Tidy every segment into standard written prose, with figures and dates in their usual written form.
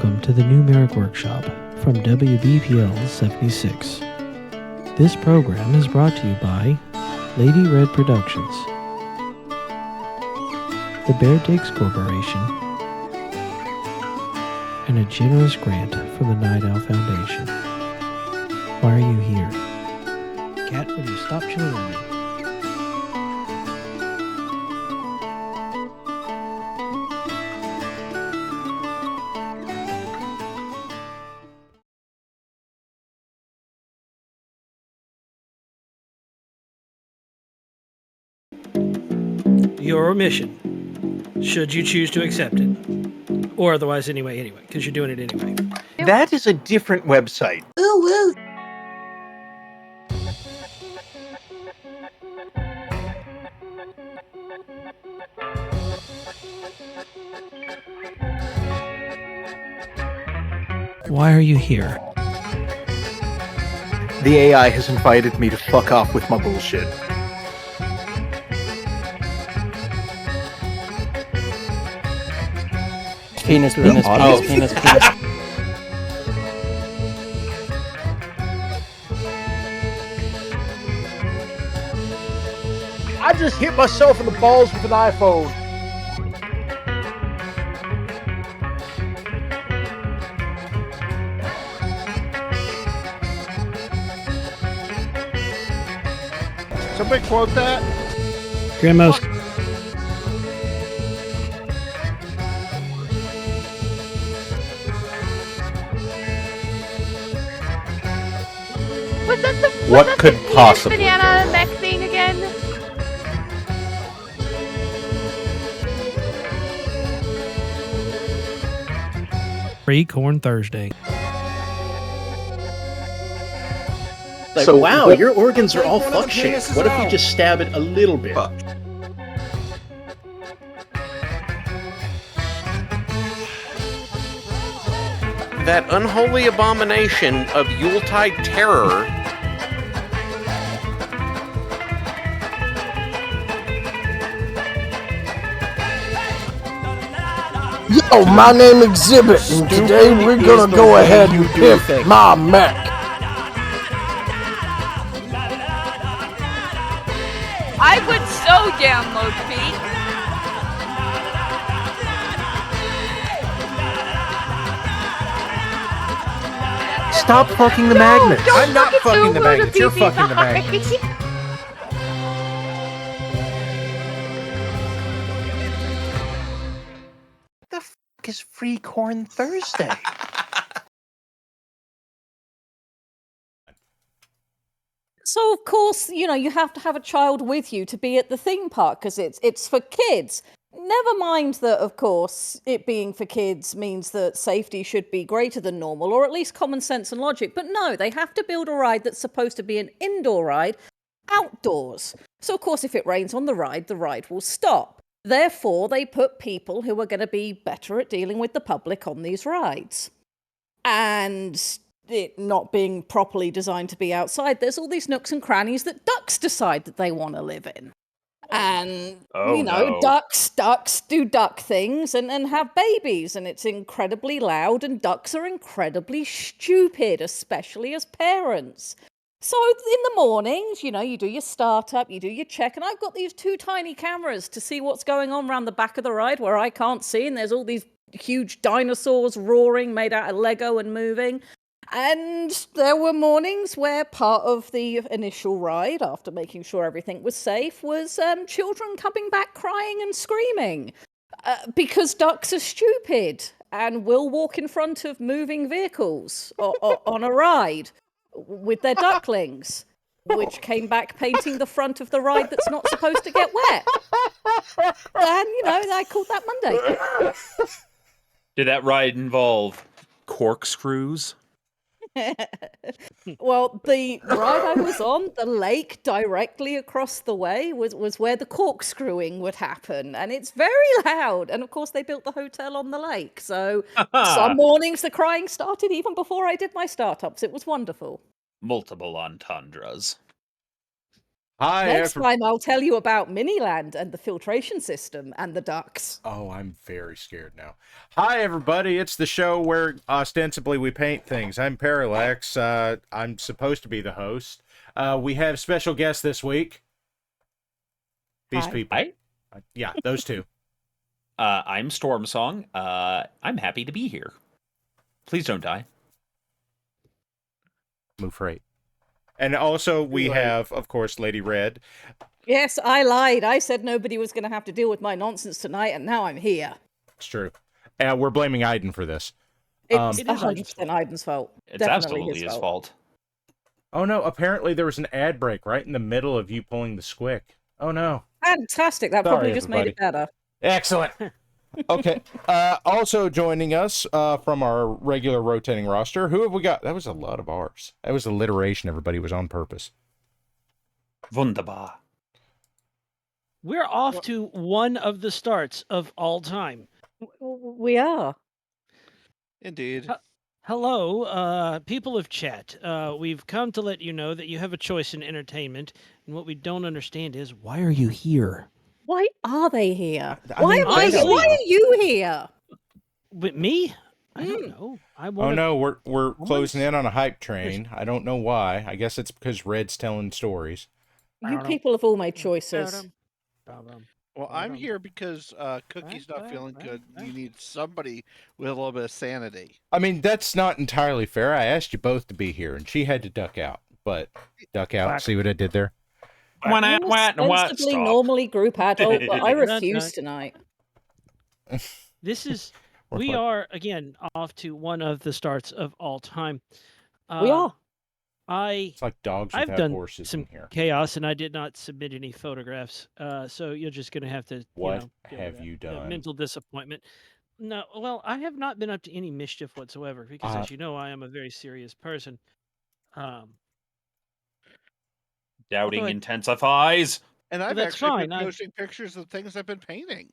Welcome to the new MARIK Workshop from WBPL 76. This program is brought to you by Lady Red Productions, the Bear Digs Corporation, and a generous grant from the Night Owl Foundation. Why are you here? Cat, will you stop chewing on me? Your mission, should you choose to accept it. Or otherwise anyway, because you're doing it anyway. That is a different website. Ooh, woo. Why are you here? The AI has invited me to fuck off with my bullshit. Penis. Oh. I just hit myself in the balls with an iPhone. Somebody quote that. Grandma's. What could possibly banana mech thing again? Free Corn Thursday. Like, So, wow, what- your organs are all fuck-shaped. What if you just stab it a little bit? That unholy abomination of Yuletide terror. Yo, my name Exhibit, and today we're gonna go ahead and pick my mech. I would so download Pete. Stop fucking the magnet. I'm not fucking the magnets, you're fucking the magnets. The fuck is Free Corn Thursday? So, of course, you have to have a child with you to be at the theme park because it's for kids. Never mind that, of course, it being for kids means that safety should be greater than normal, or at least common sense and logic. But no, they have to build a ride that's supposed to be an indoor ride outdoors. So, of course, if it rains on the ride will stop. Therefore, they put people who are going to be better at dealing with the public on these rides. And it not being properly designed to be outside, there's all these nooks and crannies that ducks decide that they want to live in. And, ducks do duck things and have babies, and it's incredibly loud, and ducks are incredibly stupid, especially as parents. So in the mornings, you do your startup, you do your check, and I've got these two tiny cameras to see what's going on around the back of the ride where I can't see, and there's all these huge dinosaurs roaring made out of Lego and moving. And there were mornings where part of the initial ride, after making sure everything was safe, was children coming back crying and screaming because ducks are stupid and will walk in front of moving vehicles on a ride with their ducklings, which came back painting the front of the ride that's not supposed to get wet. And, I called that Monday. Did that ride involve corkscrews? Well, the ride I was on, the lake directly across the way, was where the corkscrewing would happen. And it's very loud. And of course, they built the hotel on the lake. So some mornings the crying started even before I did my startups. It was wonderful. Multiple entendres. Hi, Next time I'll tell you about Miniland and the filtration system and the ducks. Oh, I'm very scared now. Hi, everybody. It's the show where ostensibly we paint things. I'm Parallax. I'm supposed to be the host. We have special guests this week. These Hi. people. Hi. Yeah, those two. I'm Stormsong. I'm happy to be here. Please don't die. Move right. And also we have, of course, Lady Red. Yes, I lied. I said nobody was going to have to deal with my nonsense tonight, and now I'm here. It's true. We're blaming Aiden for this. It's It is 100% Aiden's fault. It's Definitely absolutely his fault. Oh, no. Apparently there was an ad break right in the middle of you pulling the squick. Oh, no. Fantastic. That Sorry, probably just made it better. Excellent. Okay. Also joining us from our regular rotating roster, who have we got? That was a lot of R's. That was alliteration, everybody. Was on purpose. Wunderbar. We're off to one of the starts of all time. We are. Indeed. Hello, people of chat. We've come to let you know that you have a choice in entertainment, and what we don't understand is, why are you here? Why are they here? I mean, Why are you here? With me? I don't know. Oh no, we're closing in on a hype train. I don't know why. I guess it's because Red's telling stories. You people have all made choices. Well, I'm here because Cookie's not feeling good. You need somebody with a little bit of sanity. I mean, that's not entirely fair. I asked you both to be here, and she had to duck out. But duck out. See what I did there? Ostensibly normally group adult, but I refuse tonight. This is we are again off to one of the starts of all time. We are. It's like dogs I've without done horses some in here. chaos, and I did not submit any photographs. So you're just going to have to. What deal have with you that, done? mental disappointment. No, well, I have not been up to any mischief whatsoever because, as you know, I am a very serious person. Doubting intensifies. And I've that's actually fine. been posting pictures of things I've been painting.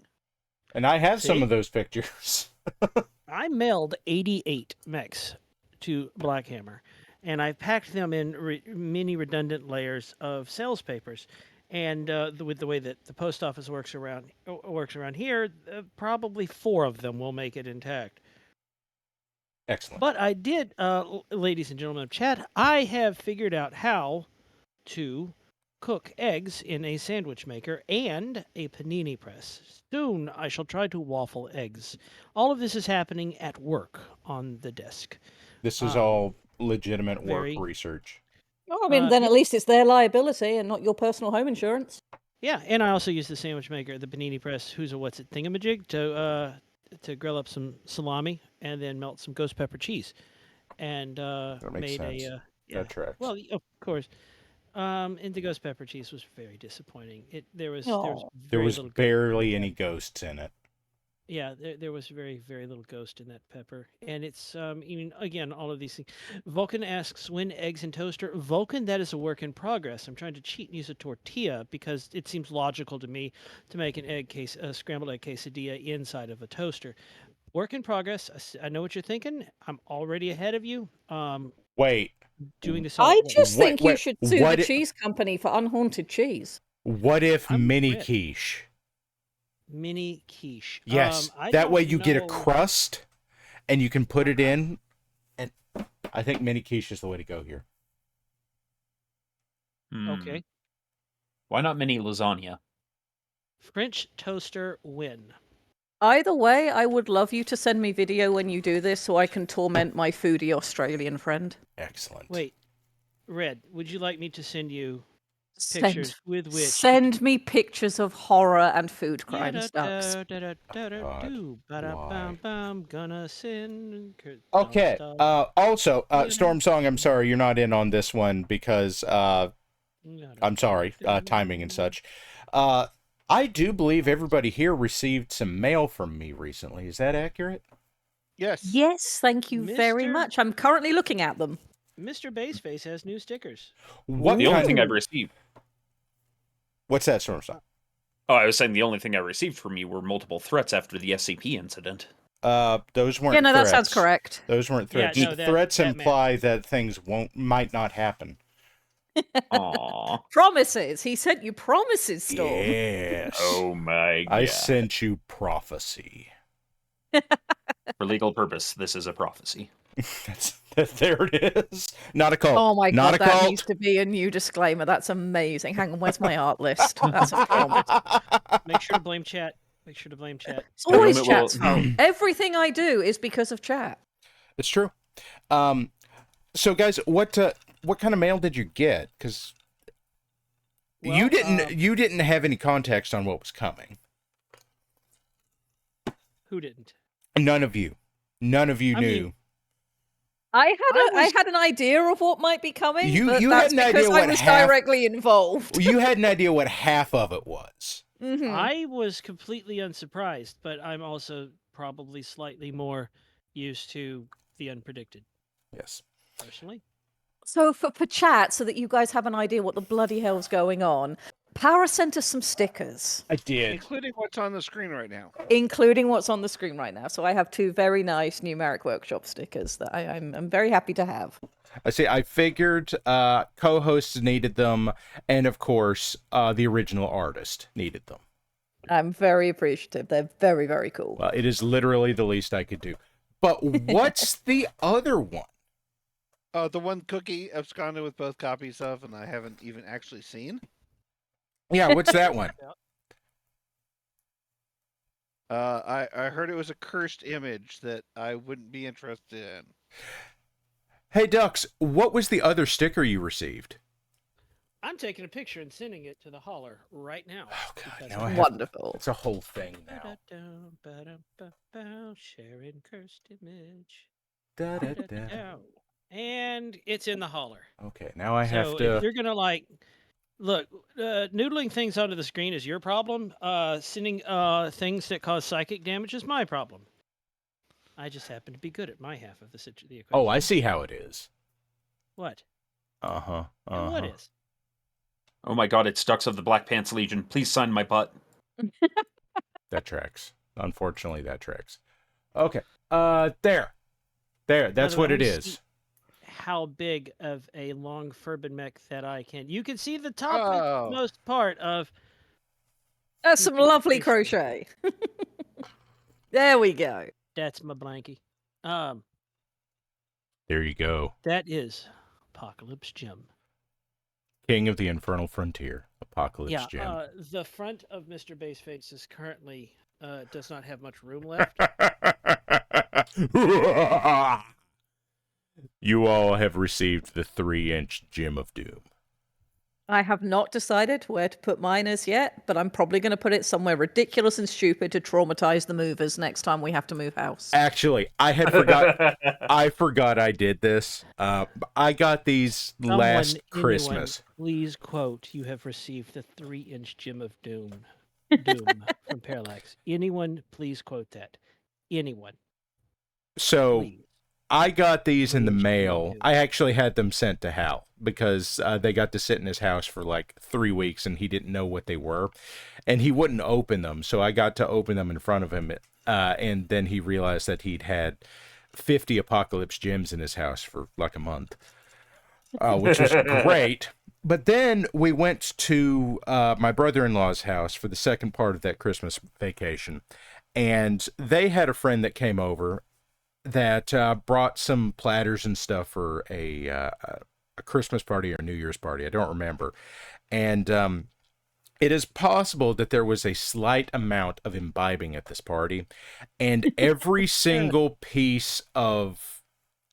And I have some See? of those pictures. I mailed 88 mechs to Blackhammer, and I packed them in many redundant layers of sales papers. And with the way that the post office works around here, probably 4 of them will make it intact. Excellent. But I did, ladies and gentlemen of chat, I have figured out how to cook eggs in a sandwich maker and a panini press. Soon I shall try to waffle eggs. All of this is happening at work on the desk. This is all legitimate very- work research. Oh, I mean, then at least it's their liability and not your personal home insurance. Yeah, and I also use the sandwich maker, the panini press, who's a what's it thingamajig, to grill up some salami and then melt some ghost pepper cheese. And That makes made sense. a That tracks. well, of course. And the ghost pepper cheese was very disappointing. There was There was little barely any ghosts in it. Yeah, there was very, very little ghost in that pepper. And it's, even, again, all of these things. Vulcan asks, when eggs in toaster? Vulcan, that is a work in progress. I'm trying to cheat and use a tortilla because it seems logical to me to make a scrambled egg quesadilla inside of a toaster. Work in progress. I know what you're thinking. I'm already ahead of you. Wait. Doing this. I just think you wait, should sue what the i- cheese company for unhaunted cheese. What if I'm mini rich. quiche? Mini quiche. Yes. I That don't way you get a know- crust and you can put it in. And I think mini quiche is the way to go here. Okay. Why not mini lasagna? French toaster win. Either way, I would love you to send me video when you do this so I can torment my foodie Australian friend. Excellent. Wait, Red, would you like me to send you pictures with which? Send me pictures of horror and food crimes, ducks. Gonna send. Okay. Also, Stormsong, I'm sorry you're not in on this one because I'm sorry, timing and such. I do believe everybody here received some mail from me recently. Is that accurate? Yes. Yes, thank you very Mr. much. I'm currently looking at them. Mr. Baseface has new stickers. What The only kind- thing I've received. What's that, Stormsong? Oh, I was saying the only thing I received from you were multiple threats after the SCP incident. Those weren't Yeah, no, that threats. sounds correct. Those weren't Yeah, threats. no, that- Threats that imply that things might not happen. Aw. Promises. He sent you promises, Storm. Yes. Oh my god. I sent you prophecy. For legal purpose, this is a prophecy. There it is. Not a cult. Oh my Not god, a that cult. needs to be a new disclaimer. That's amazing. Hang on, where's my art list? That's a promise. Make sure to blame chat. Make sure to blame chat. It's always Government chat's will- fault. Everything I do is because of chat. It's true. So guys, what kind of mail did you get? Because you didn't have any context on what was coming. Who didn't? None of you knew. mean, I had an idea of what might be coming. You but had that's an idea because I what was half- directly involved. You had an idea what half of it was. Mhm. I was completely unsurprised, but I'm also probably slightly more used to the unpredicted. Yes. Personally. So for chat, so that you guys have an idea what the bloody hell's going on, Power sent us some stickers. I did. Including what's on the screen right now. Including what's on the screen right now. So I have 2 very nice new MARIK Workshop stickers that I'm very happy to have. I see. I figured co-hosts needed them, and of course, the original artist needed them. I'm very appreciative. They're very, very cool. Well, it is literally the least I could do. But what's the other one? The one Cookie absconded with both copies of, and I haven't even actually seen. Yeah, what's that one? I heard it was a cursed image that I wouldn't be interested in. Hey, Ducks, what was the other sticker you received? I'm taking a picture and sending it to the holler right now. Oh, God, because now I have- Wonderful. It's a whole thing now. Sharing cursed image. Da-da-da. And it's in the holler. Okay, now I have So to... if you're gonna look, noodling things onto the screen is your problem. Sending things that cause psychic damage is my problem. I just happen to be good at my half of the equation. Oh, I see how it is. What? Uh-huh. And what is? Oh my god, it's Ducks of the Black Pants Legion. Please sign my butt. That tracks. Unfortunately, that tracks. Okay. There. That's what it is. How big of a long Furban mech that I can. You can see the top most part of. That's some lovely crochet. There we go. That's my blankie. There you go. That is Apocalypse Jim. King of the Infernal Frontier. Apocalypse Jim. Yeah, the front of Mr. Baseface is currently does not have much room left. You all have received the 3-inch Gem of Doom. I have not decided where to put mine as yet, but I'm probably going to put it somewhere ridiculous and stupid to traumatize the movers next time we have to move house. Actually, I had forgot. I forgot I did this. I got these last Christmas. Please quote, you have received the 3-inch Gem of Doom. Doom from Parallax. Anyone, please quote that. Anyone. So, please. I got these in the mail. I actually had them sent to Hal because they got to sit in his house for like 3 weeks and he didn't know what they were. And he wouldn't open them. So I got to open them in front of him. And then he realized that he'd had 50 Apocalypse Gems in his house for like a month, which was great. But then we went to my brother-in-law's house for the second part of that Christmas vacation. And they had a friend that came over that brought some platters and stuff for a Christmas party or New Year's party. I don't remember. And it is possible that there was a slight amount of imbibing at this party. And every single piece of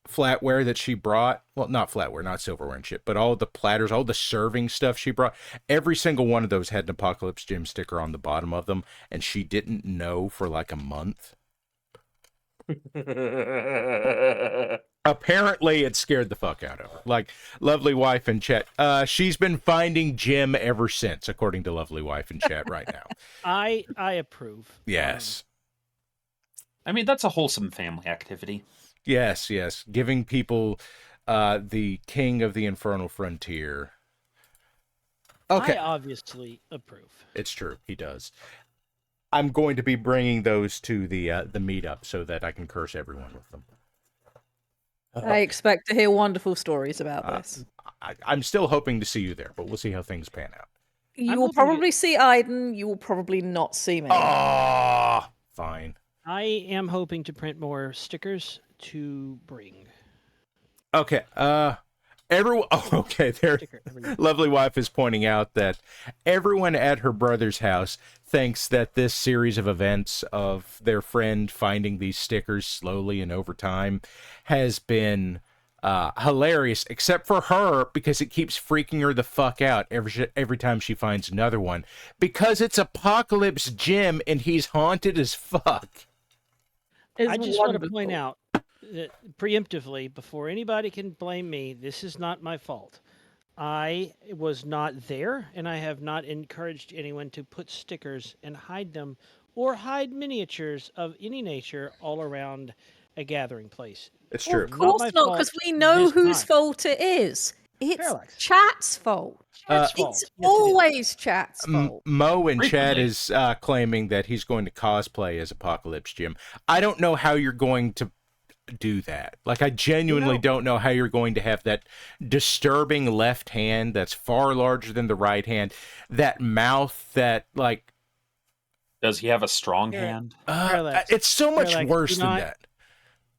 flatware that she brought, well, not flatware, not silverware and shit, but all the platters, all the serving stuff she brought, every single one of those had an Apocalypse Gym sticker on the bottom of them. And she didn't know for like a month. Apparently it scared the fuck out of her. Like Lovely Wife in chat, she's been finding Jim ever since, according to Lovely Wife in chat right now. I approve. Yes. I mean, that's a wholesome family activity. Yes, giving people the King of the Infernal Frontier. Okay. I obviously approve. It's true, he does. I'm going to be bringing those to the meetup so that I can curse everyone with them. I expect to hear wonderful stories about this. I'm still hoping to see you there, but we'll see how things pan out. You will probably see Aiden. You will probably not see me. Ah, fine. I am hoping to print more stickers to bring. Okay. Everyone. Oh, okay. Their lovely wife is pointing out that everyone at her brother's house thinks that this series of events of their friend finding these stickers slowly and over time has been hilarious, except for her, because it keeps freaking her the fuck out every time she finds another one, because it's Apocalypse Jim and he's haunted as fuck. I just want to point out that preemptively, before anybody can blame me, this is not my fault. I was not there, and I have not encouraged anyone to put stickers and hide them or hide miniatures of any nature all around a gathering place. It's true. Of course not, because we know whose fault it is. It's chat's fault. It's always chat's fault. Mo in chat is claiming that he's going to cosplay as Apocalypse Jim. I don't know how you're going to do that. Like, I genuinely don't know how you're going to have that disturbing left hand that's far larger than the right hand, that mouth that, like... Does he have a strong hand? It's so much worse than that.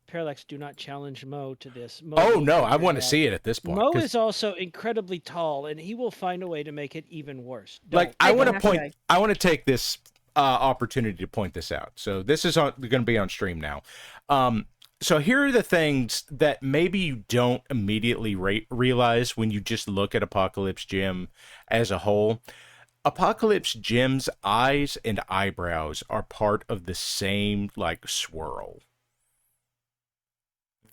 Parallax, do not challenge Mo to this. Oh, no, I want to see it at this point. Mo is also incredibly tall, and he will find a way to make it even worse. I want to take this opportunity to point this out. So this is going to be on stream now. So here are the things that maybe you don't immediately realize when you just look at Apocalypse Jim as a whole. Apocalypse Jim's eyes and eyebrows are part of the same, like, swirl.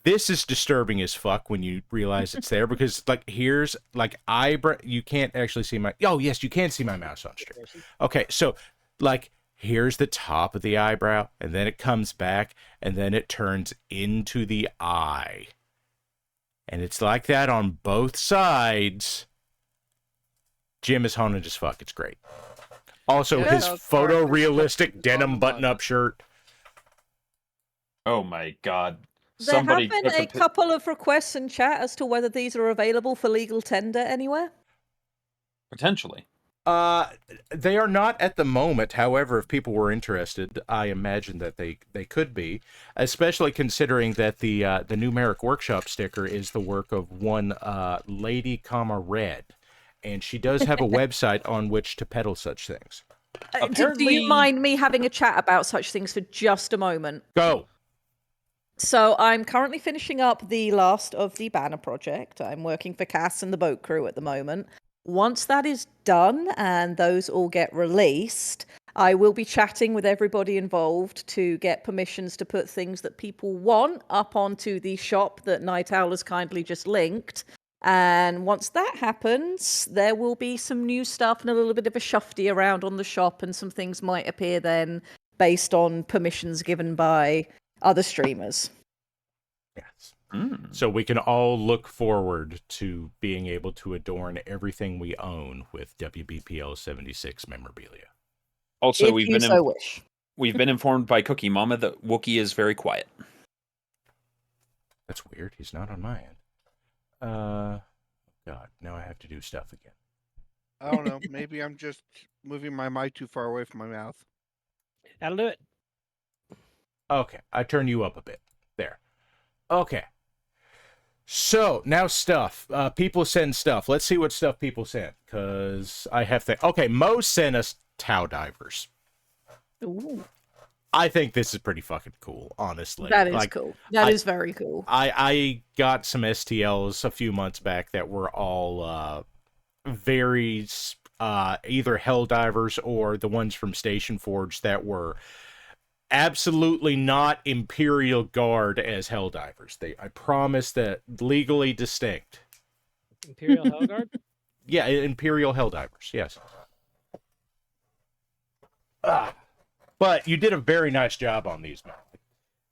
This is disturbing as fuck when you realize it's there, because, like, here's, like, eyebrow... You can't actually see my... Oh, yes, you can see my mouse on stream. Okay, so, like, here's the top of the eyebrow, and then it comes back, and then it turns into the eye. And it's like that on both sides. Jim is haunted as fuck. It's great. Also, his photorealistic denim button-up shirt. Oh, my God. There have been a couple of requests in chat as to whether these are available for legal tender anywhere. Potentially. They are not at the moment. However, if people were interested, I imagine that they could be, especially considering that the new MARIK Workshop sticker is the work of one Lady, Red, and she does have a website on which to peddle such things. Do you mind me having a chat about such things for just a moment? Go. So I'm currently finishing up the last of the banner project. I'm working for Cass and the boat crew at the moment. Once that is done and those all get released, I will be chatting with everybody involved to get permissions to put things that people want up onto the shop that Night Owl has kindly just linked. And once that happens, there will be some new stuff and a little bit of a shufty around on the shop, and some things might appear then based on permissions given by other streamers. Yes. So we can all look forward to being able to adorn everything we own with WBPL 76 memorabilia. Also, we've been informed by Cookie Mama that Wookiee is very quiet. That's weird. He's not on my end. God, now I have to do stuff again. I don't know. Maybe I'm just moving my mic too far away from my mouth. That'll do it. Okay, I turn you up a bit. There. Okay. So, now stuff. People send stuff. Let's see what stuff people sent, because I have to... Okay, Mo sent us Tau Divers. Ooh. I think this is pretty fucking cool, honestly. That is cool. That is very cool. I got some STLs a few months back that were all very... either Helldivers or the ones from Station Forge that were... absolutely not Imperial Guard as Helldivers. I promise that legally distinct. Imperial Hellguard? Yeah, Imperial Helldivers, yes. But you did a very nice job on these, man.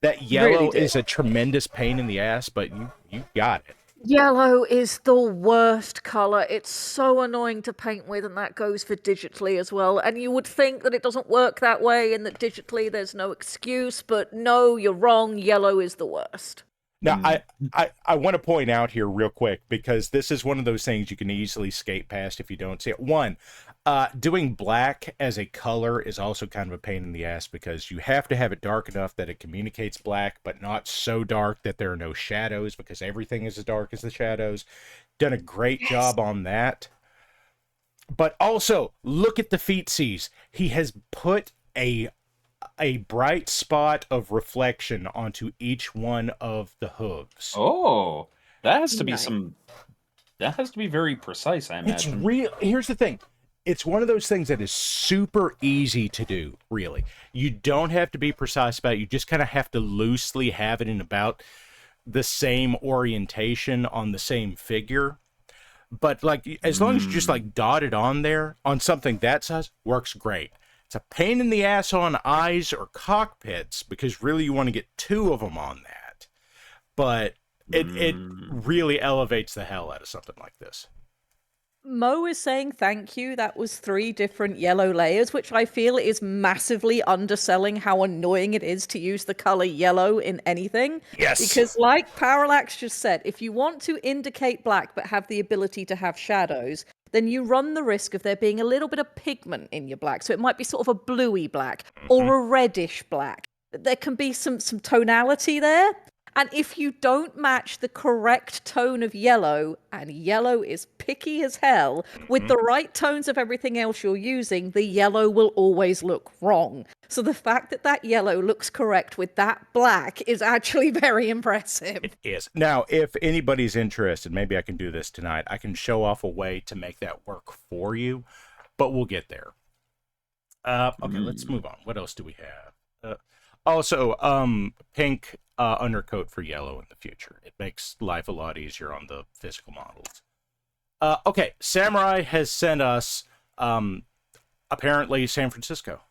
That yellow is a tremendous pain in the ass, but you got it. Yellow is the worst color. It's so annoying to paint with, and that goes for digitally as well. And you would think that it doesn't work that way and that digitally there's no excuse, but no, you're wrong. Yellow is the worst. Now, I want to point out here real quick, because this is one of those things you can easily skate past if you don't see it. One, doing black as a color is also kind of a pain in the ass, because you have to have it dark enough that it communicates black, but not so dark that there are no shadows, because everything is as dark as the shadows. Done a great job on that. But also, look at the feetsies. He has put a bright spot of reflection onto each one of the hooves. Oh, that has to be that has to be very precise, I imagine. It's real. Here's the thing. It's one of those things that is super easy to do, really. You don't have to be precise about it. You just kind of have to loosely have it in about the same orientation on the same figure. But like, as long as you just like dot it on there on something that size, works great. It's a pain in the ass on eyes or cockpits, because really you want to get two of them on that. But it really elevates the hell out of something like this. Mo is saying thank you. That was 3 different yellow layers, which I feel is massively underselling how annoying it is to use the color yellow in anything. Yes. Because like Parallax just said, if you want to indicate black but have the ability to have shadows, then you run the risk of there being a little bit of pigment in your black. So it might be sort of a bluey black or a reddish black. There can be some tonality there. And if you don't match the correct tone of yellow, and yellow is picky as hell, with the right tones of everything else you're using, the yellow will always look wrong. So the fact that that yellow looks correct with that black is actually very impressive. It is. Now, if anybody's interested, maybe I can do this tonight. I can show off a way to make that work for you, but we'll get there. Okay, let's move on. What else do we have? Also, pink undercoat for yellow in the future. It makes life a lot easier on the physical models. Okay, Samurai has sent us, apparently, San Francisco.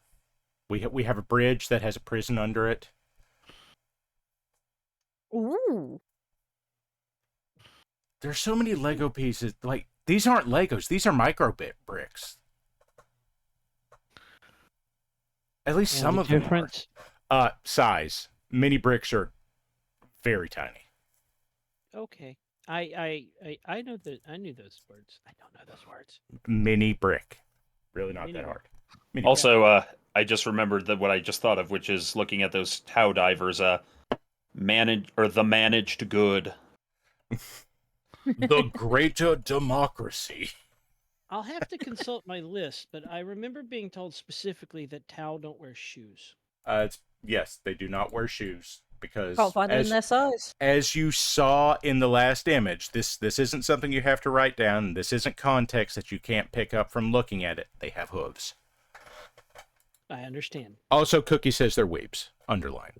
We have a bridge that has a prison under it. Ooh. There's so many Lego pieces. Like, these aren't Legos. These are micro bricks. At least some of them are. Size. Mini bricks are very tiny. Okay. I know that I knew those words. I don't know those words. Mini brick. Really not that hard. Mini Also, I just remembered that what I just thought of, which is looking at those Tau divers, the managed good. The greater democracy. I'll have to consult my list, but I remember being told specifically that Tau don't wear shoes. Yes, they do not wear shoes, because Can't find them in their size. As you saw in the last image, this isn't something you have to write down. This isn't context that you can't pick up from looking at it. They have hooves. I understand. Also, Cookie says they're weebs. Underline.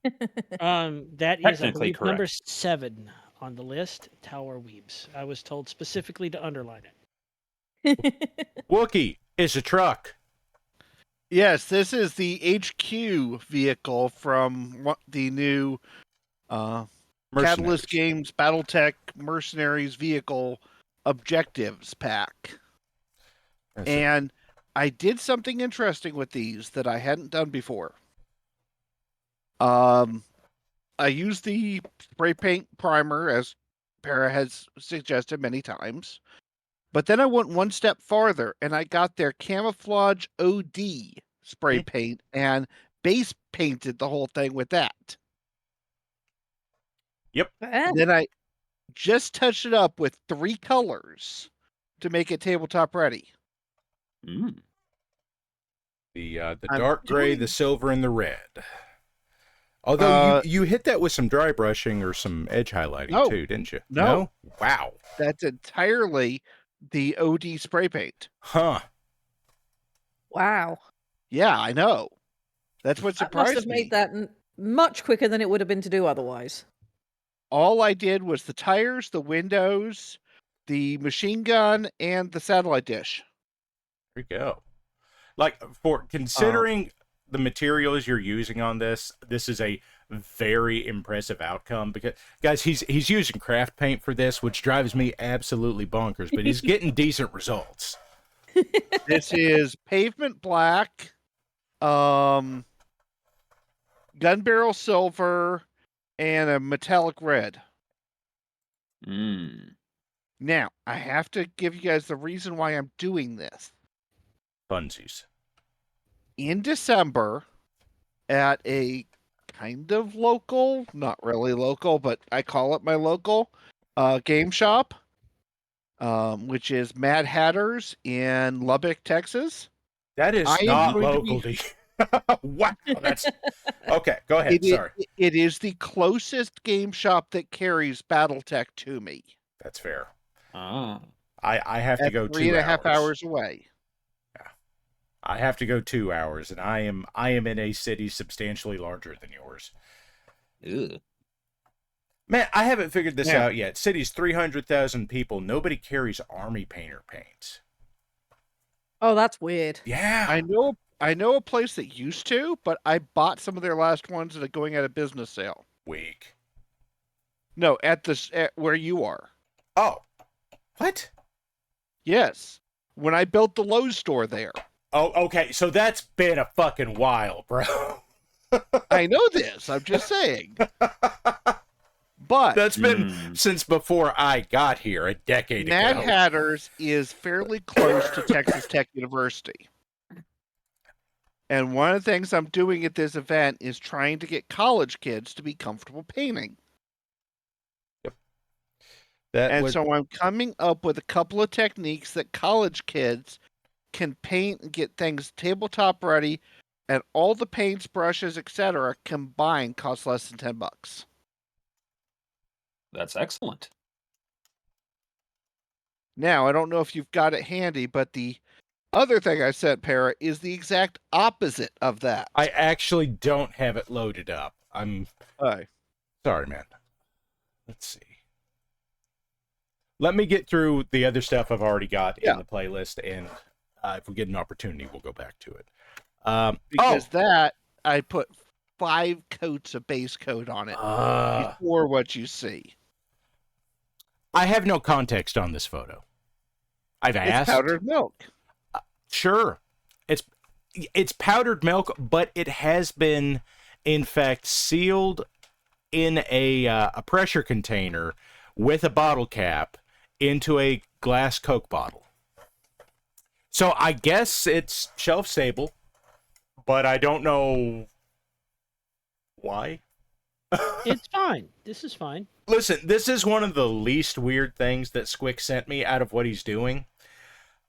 That is, I believe, number 7 on the list. Tower weebs. I was told specifically to underline it. Wookie is a truck. Yes, this is the HQ vehicle from the new Catalyst Games BattleTech Mercenaries vehicle objectives pack. And I did something interesting with these that I hadn't done before. I used the spray paint primer, as Para has suggested many times. But then I went one step farther, and I got their camouflage OD spray paint and base painted the whole thing with that. Yep. Then I just touched it up with 3 colors to make it tabletop ready. The dark gray, the silver, and the red. Although you hit that with some dry brushing or some edge highlighting too, didn't you? No. Wow. That's entirely the OD spray paint. Huh. Wow. Yeah, I know. That's what surprised me. Must have made that much quicker than it would have been to do otherwise. All I did was the tires, the windows, the machine gun, and the satellite dish. There you go. Like, for considering the materials you're using on this is a very impressive outcome, because guys, he's using craft paint for this, which drives me absolutely bonkers, but he's getting decent results. This is pavement black, gun barrel silver, and a metallic red. Mm. Now, I have to give you guys the reason why I'm doing this. Funsies. In December, at a kind of local, not really local, but I call it my local game shop, which is Mad Hatters in Lubbock, Texas. That is I am not going to local to you. Wow, that's okay. Go ahead. Sorry. It is the closest game shop that carries BattleTech to me. That's fair. Ah. I have to go 3.5 hours away. Yeah, I have to go 2 hours, and I am in a city substantially larger than yours. Ew. Man, I haven't figured this Yeah. out yet. City's 300,000 people. Nobody carries army painter paints. Oh, that's weird. Yeah. I know a place that used to, but I bought some of their last ones at a going out of business sale. Weak. No, at where you are. Oh. What? Yes. When I built the Lowe's store there. Oh, okay. So that's been a fucking while, bro. I know this. I'm just saying. But that's been since before I got here a decade ago. Mad Hatters is fairly close to Texas Tech University. And one of the things I'm doing at this event is trying to get college kids to be comfortable painting. Yep. So I'm coming up with a couple of techniques that college kids can paint and get things tabletop ready, and all the paints, brushes, etc. combined cost less than $10. That's excellent. Now, I don't know if you've got it handy, but the other thing I sent, Para, is the exact opposite of that. I actually don't have it loaded up. I'm sorry, man. Let's see. Let me get through the other stuff I've already got in the playlist, and if we get an opportunity, we'll go back to it. Because that, I put 5 coats of base coat on it before what you see. I have no context on this photo. I've asked. It's powdered milk. Sure. It's powdered milk, but it has been, in fact, sealed in a pressure container with a bottle cap into a glass Coke bottle. So I guess it's shelf stable, but I don't know why. It's fine. This is fine. Listen, this is one of the least weird things that Squick sent me out of what he's doing.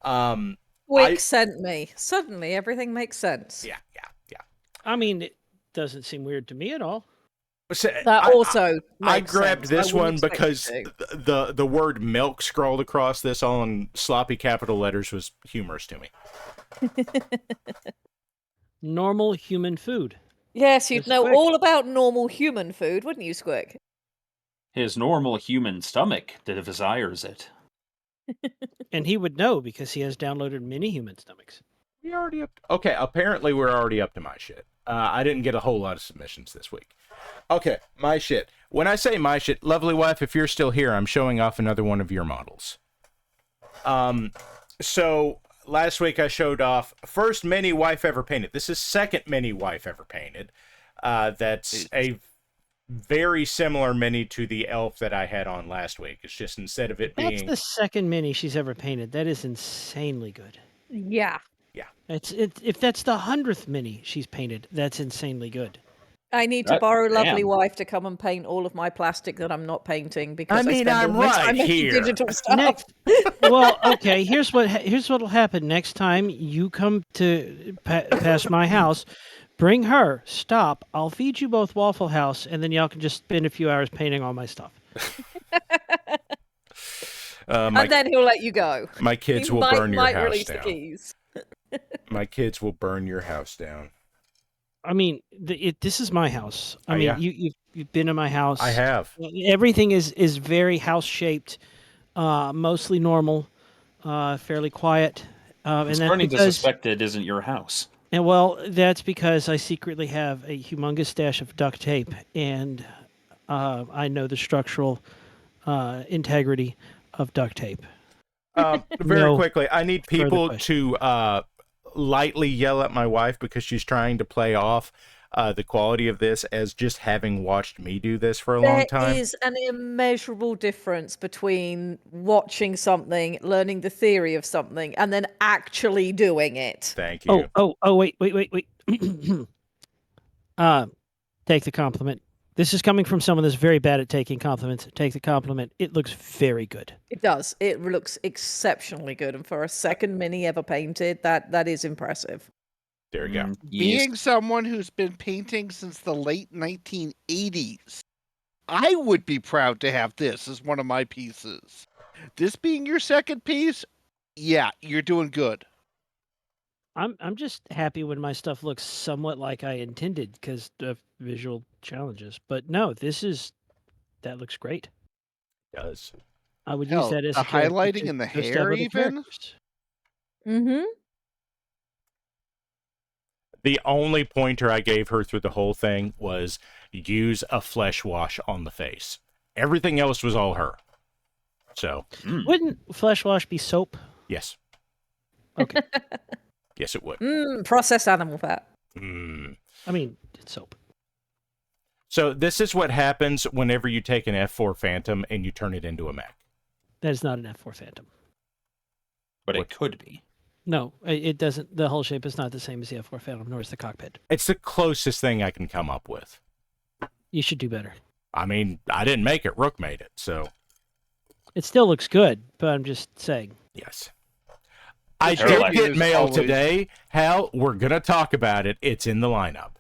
Squick sent me. Suddenly, everything makes sense. Yeah. I mean, it doesn't seem weird to me at all. That also I makes grabbed sense. this I wouldn't one expect because you to. the word milk scrawled across this all in sloppy capital letters was humorous to me. Normal human food. Yes, you'd It's know Squick. all about normal human food, wouldn't you, Squick? His normal human stomach desires it. And he would know because he has downloaded many human stomachs. We already up. Okay, apparently we're already up to my shit. I didn't get a whole lot of submissions this week. Okay, my shit. When I say my shit, lovely wife, if you're still here, I'm showing off another one of your models. So last week I showed off first mini wife ever painted. This is second mini wife ever painted. That's a very similar mini to the elf that I had on last week. It's just instead of it That's being the second mini she's ever painted. That is insanely good. Yeah. If that's the 100th mini she's painted, that's insanely good. I need to borrow lovely wife to come and paint all of my plastic that I'm not painting because I spend all my time making digital stuff. Well, okay. Here's what'll happen next time you come to past my house. Bring her. Stop. I'll feed you both Waffle House, and then y'all can just spend a few hours painting all my stuff. And then he'll let you go. My kids He will burn your might house release down. the keys. My kids will burn your house down. I mean, this is my house. I mean, yeah. you've been in my house. I have. Everything is very house shaped, mostly normal, fairly quiet. And I'm that's starting to because, suspect it isn't your house. and well, that's because I secretly have a humongous stash of duct tape, and I know the structural integrity of duct tape. Very quickly, I need people to lightly yell at my wife because she's trying to play off the quality of this as just having watched me do this for a long time. There is an immeasurable difference between watching something, learning the theory of something, and then actually doing it. Thank you. Wait. Take the compliment. This is coming from someone that's very bad at taking compliments. Take the compliment. It looks very good. It does. It looks exceptionally good, and for a second mini ever painted, that is impressive. There you go. Being someone who's been painting since the late 1980s, I would be proud to have this as one of my pieces. This being your second piece, yeah, you're doing good. I'm just happy when my stuff looks somewhat like I intended because of visual challenges. But no, that looks great. It does. I would Hell, use that as the a character highlighting to in the go stab hair other even? characters. Mm-hmm. The only pointer I gave her through the whole thing was use a flesh wash on the face. Everything else was all her. So Wouldn't flesh wash be soap? yes. Okay. Yes, it would. Processed animal fat. I mean, it's soap. So this is what happens whenever you take an F4 Phantom and you turn it into a mech. That is not an F4 Phantom. But it could be. No, it doesn't. The whole shape is not the same as the F4 Phantom, nor is the cockpit. It's the closest thing I can come up with. You should do better. I mean, I didn't make it. Rook made it, so... It still looks good, but I'm just saying. Yes. I did get mail today. Hal, we're going to talk about it. It's in the lineup.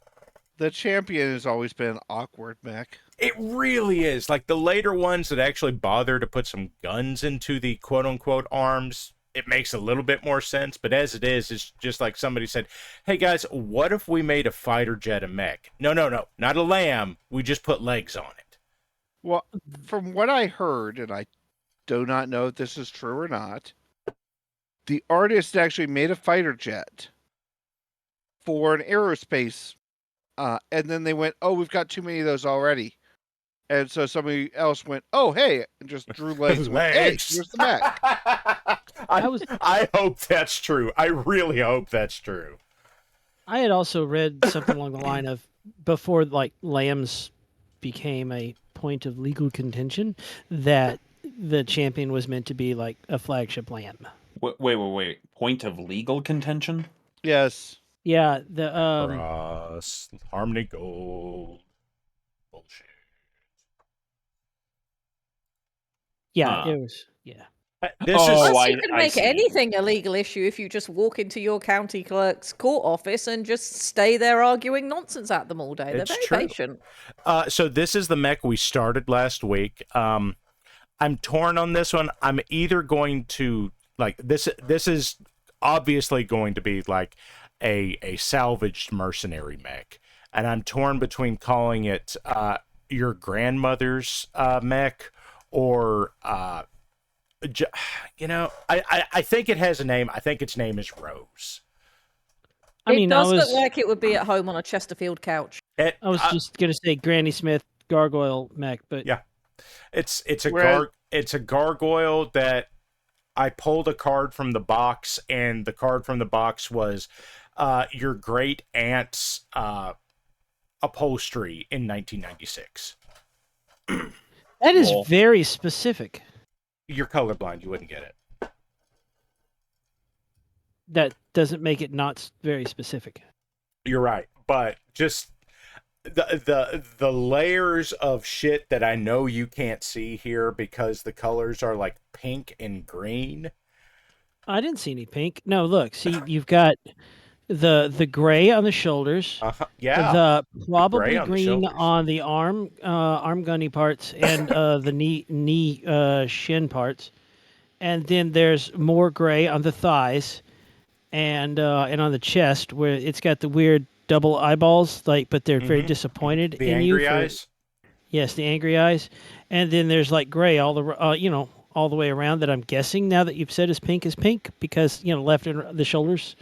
The champion has always been awkward, mech. It really is. Like the later ones that actually bother to put some guns into the quote-unquote arms, it makes a little bit more sense. But as it is, it's just like somebody said, hey guys, what if we made a fighter jet a mech? No, not a lamb. We just put legs on it. Well, from what I heard, and I do not know if this is true or not, the artist actually made a fighter jet for an aerospace, and then they went, oh, we've got too many of those already. And so somebody else went, oh, hey, and just drew legs. Went, hey, here's the mech. I hope that's true. I really hope that's true. I had also read something along the line of before, like, lambs became a point of legal contention, that the champion was meant to be like a flagship lamb. Wait. Point of legal contention? Yes. Yeah, the Cross, Harmony Gold. Bullshit. Yeah, it was. Yeah. You can make anything a legal issue if you just walk into your county clerk's court office and just stay there arguing nonsense at them all day. They're very patient. So this is the mech we started last week. I'm torn on this one. I'm either going to like this. This is obviously going to be like a salvaged mercenary mech, and I'm torn between calling it your grandmother's mech or I think it has a name. I think its name is Rose. It does look like it would be at home on a Chesterfield couch. I was just gonna say Granny Smith gargoyle mech, but yeah, it's a gargoyle that I pulled a card from the box, and the card from the box was your great aunt's upholstery in 1996. That is very specific. You're colorblind. You wouldn't get it. That doesn't make it not very specific. You're right, but just the layers of shit that I know you can't see here because the colors are like pink and green. I didn't see any pink. No, look, see, you've got the gray on the shoulders. Yeah. The probably Gray on the green shoulders. on the arm gunny parts and the knee shin parts, and then there's more gray on the thighs, and on the chest where it's got the weird double eyeballs, but they're very disappointed The in you. angry eyes. Yes, the angry eyes, and then there's like gray all the way around that I'm guessing now that you've said is pink because left and the shoulders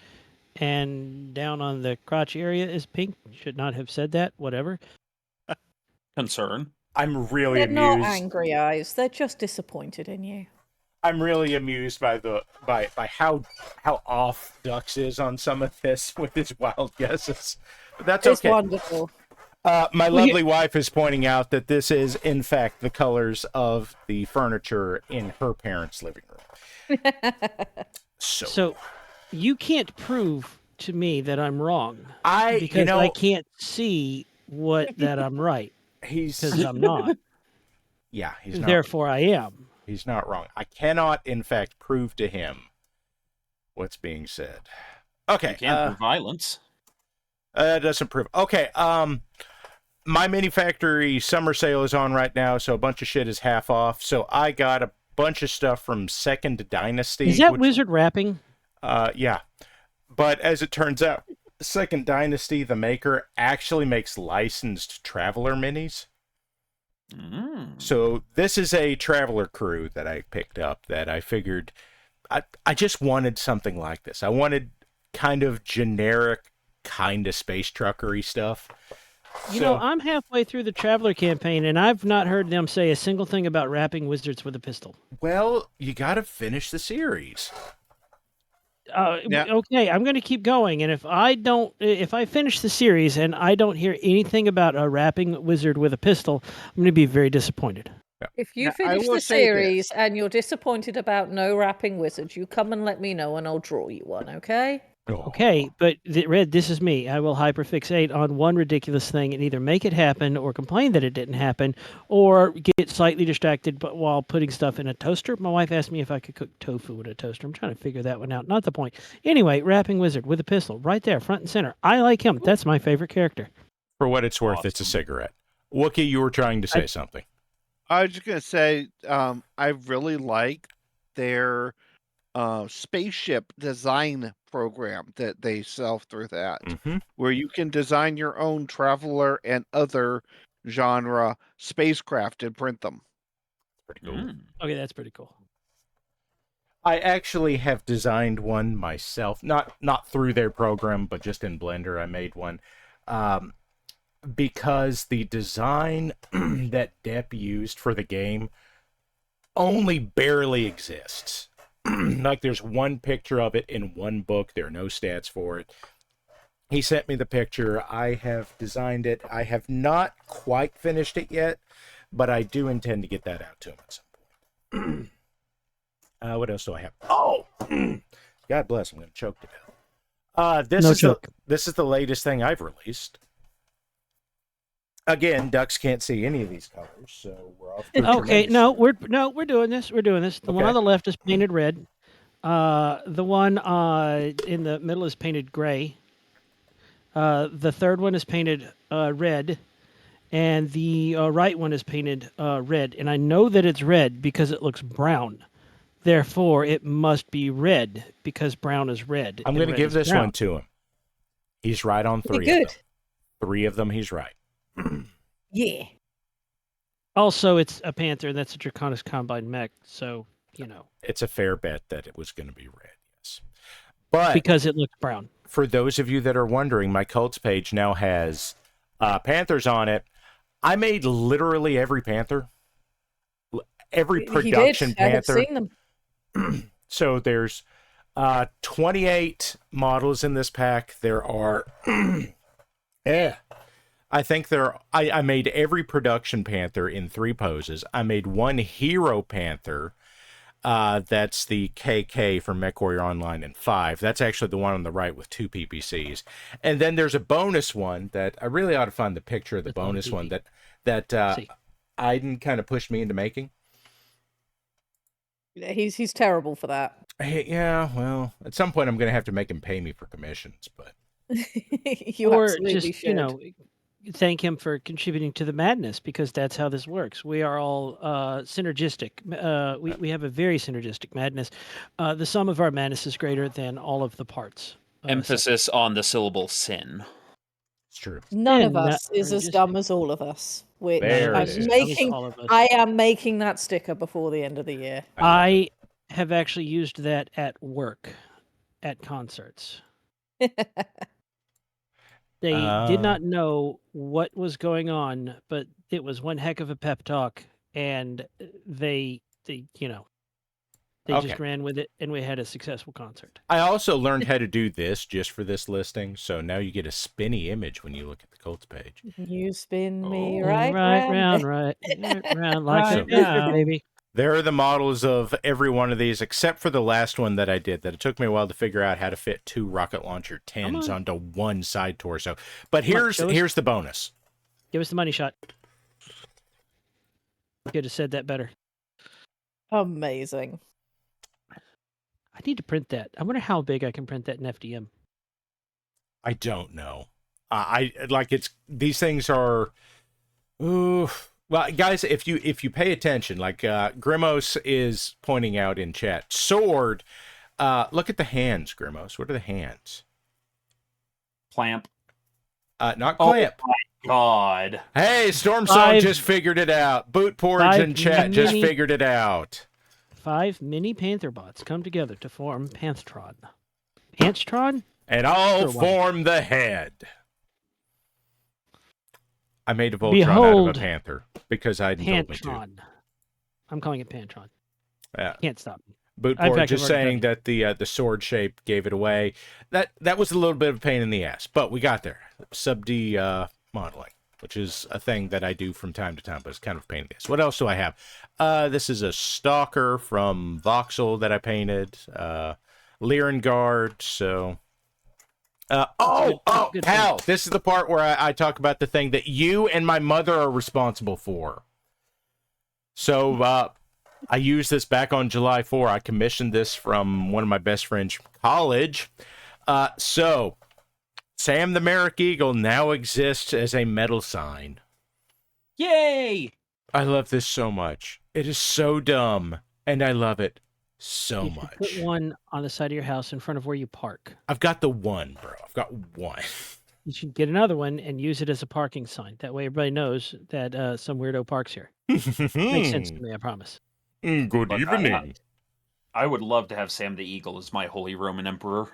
and down on the crotch area is pink. Should not have said that. Whatever. Concern. I'm really They're not amused. angry eyes. They're just disappointed in you. I'm really amused by how off Dux is on some of this with his wild guesses. That's It's okay. wonderful. My lovely wife is pointing out that this is, in fact, the colors of the furniture in her parents' living room. So you can't prove to me that I'm wrong. I can't see that I'm right. Because I'm not. Yeah, he's not. Therefore, I am. He's not wrong. I cannot, in fact, prove to him what's being said. Okay. You can't prove violence. Doesn't prove. Okay. My mini factory summer sale is on right now, so a bunch of shit is half off. So I got a bunch of stuff from Second Dynasty. Is that wizard wrapping? Yeah. But as it turns out, Second Dynasty, the maker, actually makes licensed Traveler minis. So this is a Traveler crew that I picked up that I figured I just wanted something like this. I wanted kind of generic, kind of space truckery stuff. You know, I'm halfway through the Traveler campaign, and I've not heard them say a single thing about wrapping wizards with a pistol. Well, you got to finish the series. Okay, I'm going to keep going, and if I finish the series and I don't hear anything about a wrapping wizard with a pistol, I'm going to be very disappointed. If you finish the series and you're disappointed about no wrapping wizards, you come and let me know and I'll draw you one, okay? Okay, but Red, this is me. I will hyperfixate on one ridiculous thing and either make it happen or complain that it didn't happen or get slightly distracted while putting stuff in a toaster. My wife asked me if I could cook tofu in a toaster. I'm trying to figure that one out. Not the point. Anyway, wrapping wizard with a pistol right there, front and center. I like him. That's my favorite character. For what it's worth, it's a cigarette. Wookie, you were trying to say something. I was just going to say, I really like their spaceship design program that they sell through that, where you can design your own Traveler and other genre spacecraft and print them. Pretty cool. Okay, that's pretty cool. I actually have designed one myself, not through their program, but just in Blender. I made one because the design that Depp used for the game only barely exists. Like there's one picture of it in one book. There are no stats for it. He sent me the picture. I have designed it. I have not quite finished it yet, but I do intend to get that out to him at some point. What else do I have? Oh, God bless. I'm going to choke to death. This is the latest thing I've released. Again, ducks can't see any of these colors, so we're off. Okay, we're doing this. We're doing this. The one on the left is painted red. The one in the middle is painted gray. The third one is painted red, and the right one is painted red. And I know that it's red because it looks brown. Therefore, it must be red because brown is red. I'm going to give this one to him. He's right on three of them. 3 of them, he's right. Yeah. Also, it's a Panther, and that's a Draconis Combine mech, so, you know. It's a fair bet that it was going to be red, yes. But because it looks brown. For those of you that are wondering, my cults page now has Panthers on it. I made literally every Panther. Every production Panther. I've seen them. So there's 28 models in this pack. There are... I think I made every production Panther in 3 poses. I made 1 hero Panther. That's the KK from MechWarrior Online in 5. That's actually the one on the right with 2 PPCs. And then there's a bonus one that I really ought to find the picture of the bonus one that Aiden kind of pushed me into making. He's terrible for that. Yeah, well, at some point I'm going to have to make him pay me for commissions, but or just should. Thank him for contributing to the madness because that's how this works. We are all synergistic. We have a very synergistic madness. The sum of our madness is greater than all of the parts. Emphasis on the syllable sin. It's true. None of us is as dumb as all of us. Which I am making that sticker before the end of the year. I have actually used that at work, at concerts. They did not know what was going on, but it was one heck of a pep talk, and they They just ran with it, and we had a successful concert. I also learned how to do this just for this listing, so now you get a spinny image when you look at the Colts page. You spin me right round, right round like a picture, baby. There are the models of every one of these, except for the last one that I did, that it took me a while to figure out how to fit 2 rocket launcher 10s onto one side torso. But here's the bonus. Give us the money shot. Could have said that better. Amazing. I need to print that. I wonder how big I can print that in FDM. I don't know. These things are. Ooh. Well, guys, if you pay attention, like Grimos is pointing out in chat, sword. Look at the hands, Grimos. What are the hands? Clamp. Not clamp. Oh my God. Hey, Storm Song just figured it out. Boot Porridge in chat just figured it out. 5 mini Panther bots come together to form Panthron. Panthron? And all form the head. I made a Voltron out of a panther because I told me to. I'm calling it Pantron. Yeah. Can't stop me. Boot Porridge just saying that the sword shape gave it away. That was a little bit of a pain in the ass, but we got there. Sub D modeling, which is a thing that I do from time to time, but it's kind of a pain in the ass. What else do I have? This is a Stalker from Voxel that I painted. Lyran so... pal, this is the part where I talk about the thing that you and my mother are responsible for. So, I used this back on July 4. I commissioned this from one of my best friends from college. So, Sam the Marik Eagle now exists as a metal sign. Yay! I love this so much. It is so dumb, and I love it so much. Put one on the side of your house in front of where you park. I've got the one, bro. I've got one. You should get another one and use it as a parking sign. That way everybody knows that some weirdo parks here. Makes sense to me, I promise. Good evening. I would love to have Sam the Eagle as my Holy Roman Emperor.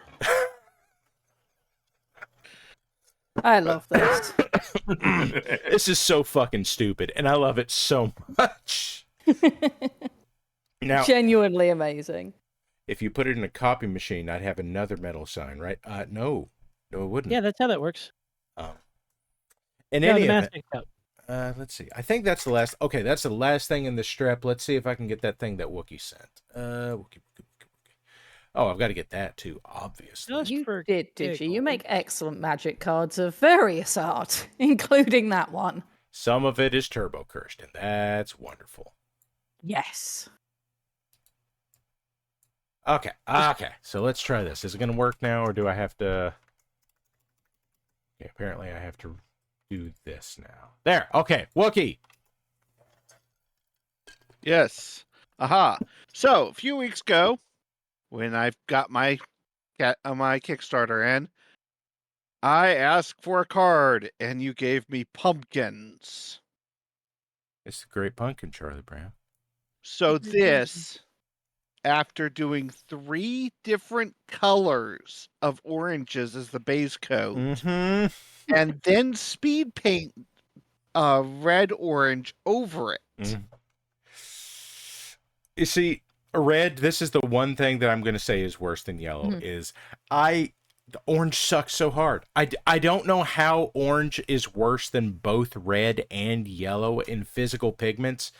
I love this. This is so fucking stupid, and I love it so much. Now, genuinely amazing. If you put it in a copy machine, I'd have another metal sign, right? No, it wouldn't. Yeah, that's how that works. In any event, let's see. I think that's the last. Okay, that's the last thing in the strip. Let's see if I can get that thing that Wookie sent. Wookie. Oh, I've got to get that too, obviously. You did you? You make excellent magic cards of various art, including that one. Some of it is turbo cursed, and that's wonderful. Yes. Okay. So let's try this. Is it going to work now, or do I have to... Okay, apparently I have to do this now. There. Okay. Wookie. Yes. Aha. So, a few weeks ago, when I've got my Kickstarter in, I asked for a card, and you gave me pumpkins. It's the Great Pumpkin, Charlie Brown. So this, after doing 3 different colors of oranges as the base coat, and then speed paint red orange over it. You see, red, this is the one thing that I'm going to say is worse than yellow, is the orange sucks so hard. I don't know how orange is worse than both red and yellow in physical pigments,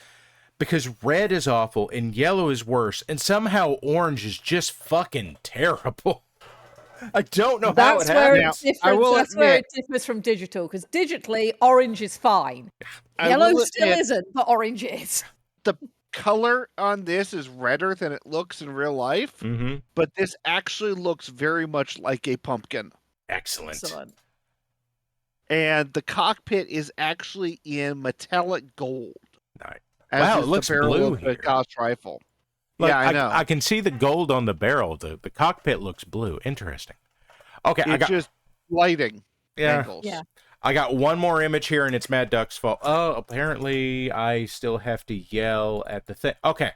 because red is awful and yellow is worse, and somehow orange is just fucking terrible. I don't know how it happens. That's where it differs from digital, because digitally, orange is fine. Yellow still isn't, but orange is. The color on this is redder than it looks in real life, but this actually looks very much like a pumpkin. Excellent. And the cockpit is actually in metallic gold. Nice. Wow, it looks blue here. The Gauss rifle. Look, yeah, I know. I can see the gold on the barrel. The cockpit looks blue. Interesting. Okay, it's just lighting angles. Yeah. I got one more image here, and it's Mad Duck's fault. Oh, apparently I still have to yell at the thing. Okay.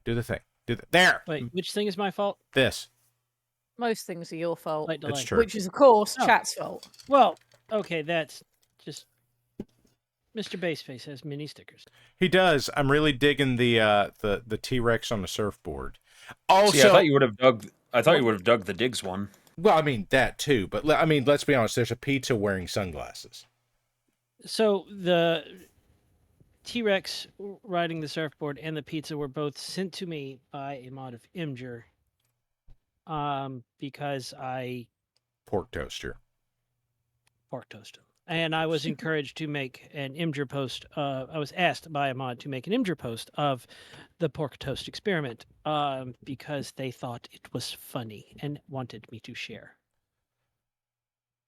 Do the thing. There. Wait, which thing is my fault? This. Most things are your fault. That's true. Which is, of course, chat's fault. Well, okay, that's just... Mr. Baseface has mini stickers. He does. I'm really digging the T-Rex on the surfboard. Also, See, I thought you would have dug. I thought you would have dug the Diggs one. Well, I mean that too, but I mean, let's be honest. There's a pizza wearing sunglasses. So the T-Rex riding the surfboard and the pizza were both sent to me by a mod of Imgur. Because I Pork toaster. And I was encouraged to make an Imgur post. I was asked by a mod to make an Imgur post of the pork toast experiment because they thought it was funny and wanted me to share.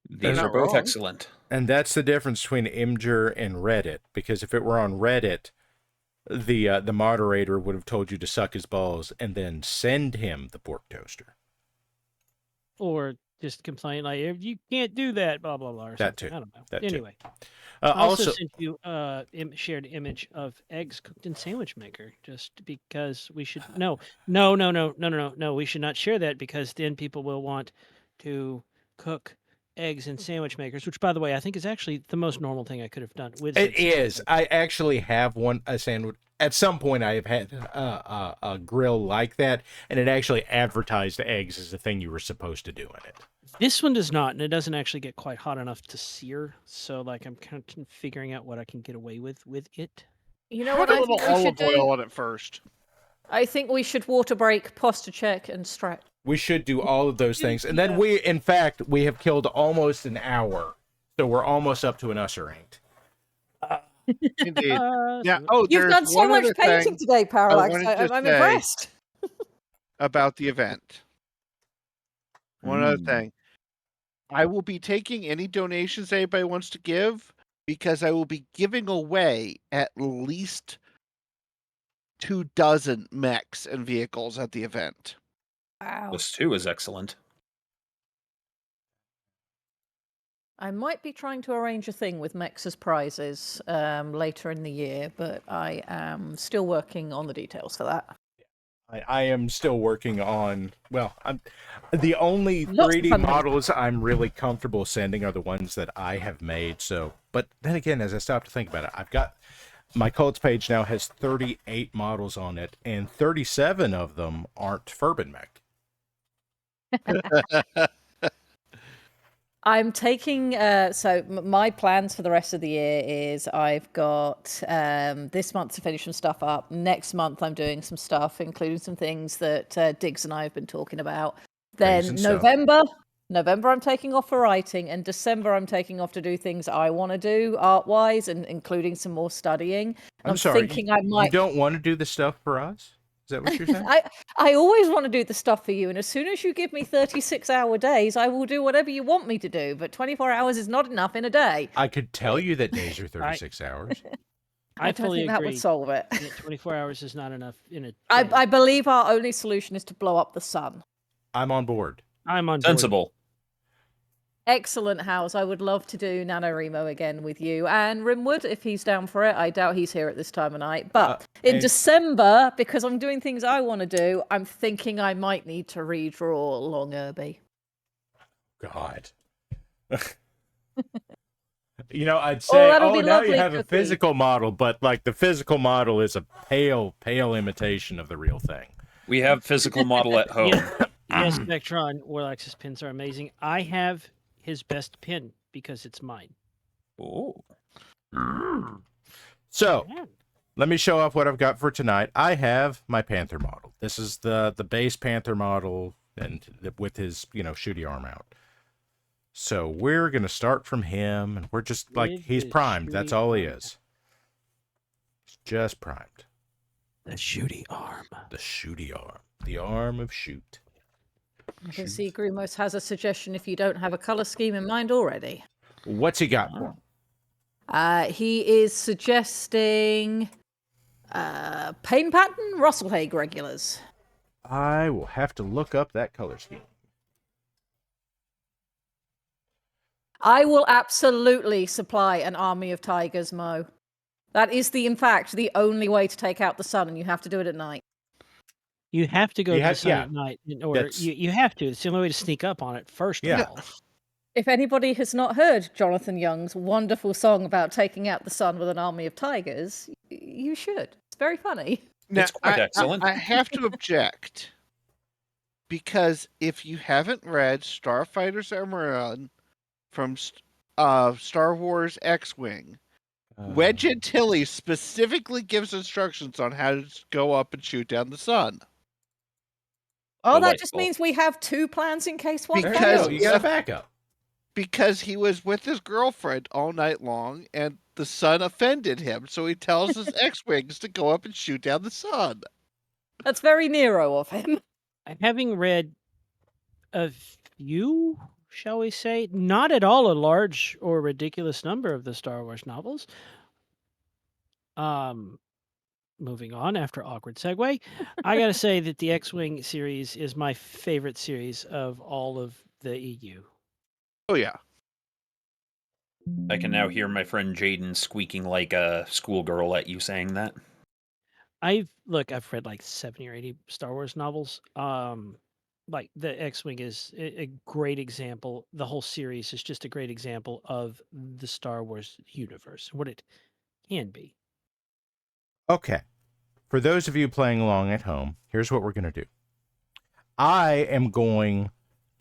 These are both excellent. And that's the difference between Imgur and Reddit, because if it were on Reddit, the moderator would have told you to suck his balls and then send him the pork toaster. Or just complain like, you can't do that, blah, blah, blah. Or that something. too. I don't know. That anyway. Too. I also sent you shared image of eggs cooked in sandwich maker, just because we should no, we should not share that, because then people will want to cook eggs in sandwich makers, which, by the way, I think is actually the most normal thing I could have done with it. Is. I actually have a sandwich. At some point, I have had a grill like that, and it actually advertised eggs as the thing you were supposed to do in it. This one does not, and it doesn't actually get quite hot enough to sear. So, like, I'm kind of figuring out what I can get away with it. You know what I think we should do? Olive oil on it first. I think we should water break, posture check, and stretch. We should do all of those things, and then in fact, we have killed almost an hour, so we're almost up to an usher ain't. Indeed. Yeah. You've done so much painting today, Parallax. I'm impressed. About the event. One other thing. I will be taking any donations anybody wants to give, because I will be giving away at least 24 mechs and vehicles at the event. Wow. This too is excellent. I might be trying to arrange a thing with mechs as prizes later in the year, but I am still working on the details for that. I am still working on, I'm the only 3D models I'm really comfortable sending are the ones that I have made. So, but then again, as I stop to think about it, I've got my cults page now has 38 models on it, and 37 of them aren't Furbin mech. I'm taking, my plans for the rest of the year is I've got this month to finish some stuff up. Next month I'm doing some stuff, including some things that Diggs and I have been talking about. Then November I'm taking off for writing, and December I'm taking off to do things I want to do art-wise, and including some more studying. I'm sorry, thinking you don't want to do the stuff for us? Is that what you're saying? I always want to do the stuff for you, and as soon as you give me 36-hour days, I will do whatever you want me to do, but 24 hours is not enough in a day. I could tell you that days are 36 hours. I don't think that would solve it. 24 hours is not enough in a day. I believe our only solution is to blow up the sun. I'm on board. Sensible. Excellent, House. I would love to do NaNoWriMo again with you and Rimwood if he's down for it. I doubt he's here at this time of night. But in December, because I'm doing things I want to do, I'm thinking I might need to redraw Long Irby. God. I'd say, now you have a physical model, but like the physical model is a pale imitation of the real thing. We have physical model at home. Yes, Spectron, Warlax's pins are amazing. I have his best pin because it's mine. Oh. So, let me show off what I've got for tonight. I have my Panther model. This is the base Panther model, and with his, shooty arm out. So we're going to start from him, and we're just he's primed. That's all he is. He's just primed. The shooty arm. The shooty arm. The arm of shoot. I can see Grumos has a suggestion if you don't have a color scheme in mind already. What's he got? He is suggesting pain pattern Russell Hague regulars. I will have to look up that color scheme. I will absolutely supply an army of tigers, Mo. That is in fact, the only way to take out the sun, and you have to do it at night. You have to go to the sun at night in order. You have to. It's the only way to sneak up on it first of all. If anybody has not heard Jonathan Young's wonderful song about taking out the sun with an army of tigers, you should. It's very funny. Now, it's quite excellent. I have to object. because if you haven't read Starfighter Cimarron from Star Wars X-Wing, Wedge Antilles specifically gives instructions on how to go up and shoot down the sun. Oh, that just means we have two plans in case one fails. You got a backup. Because he was with his girlfriend all night long, and the sun offended him, so he tells his X-Wings to go up and shoot down the sun. That's very Nero of him. Having read a few, shall we say, not at all a large or ridiculous number of the Star Wars novels. Moving on after awkward segue, I gotta say that the X-Wing series is my favorite series of all of the EU. Oh yeah. I can now hear my friend Jaden squeaking like a schoolgirl at you saying that. I've read like 70 or 80 Star Wars novels. Like the X-Wing is a great example. The whole series is just a great example of the Star Wars universe, what it can be. Okay. For those of you playing along at home, here's what we're going to do. I am going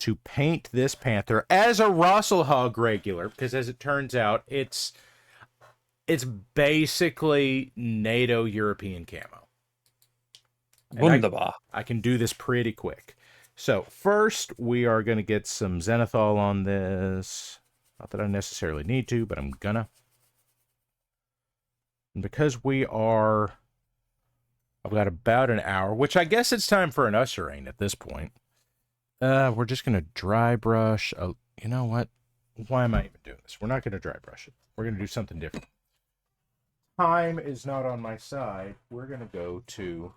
to paint this panther as a Rosselhog regular, because as it turns out, it's basically NATO European camo. Wunderbar. I can do this pretty quick. So first, we are going to get some Zenithal on this. Not that I necessarily need to, but I'm gonna. And because I've got about an hour, which I guess it's time for an usherane at this point. We're just going to dry brush. You know what? Why am I even doing this? We're not going to dry brush it. We're going to do something different. Time is not on my side. We're going to go to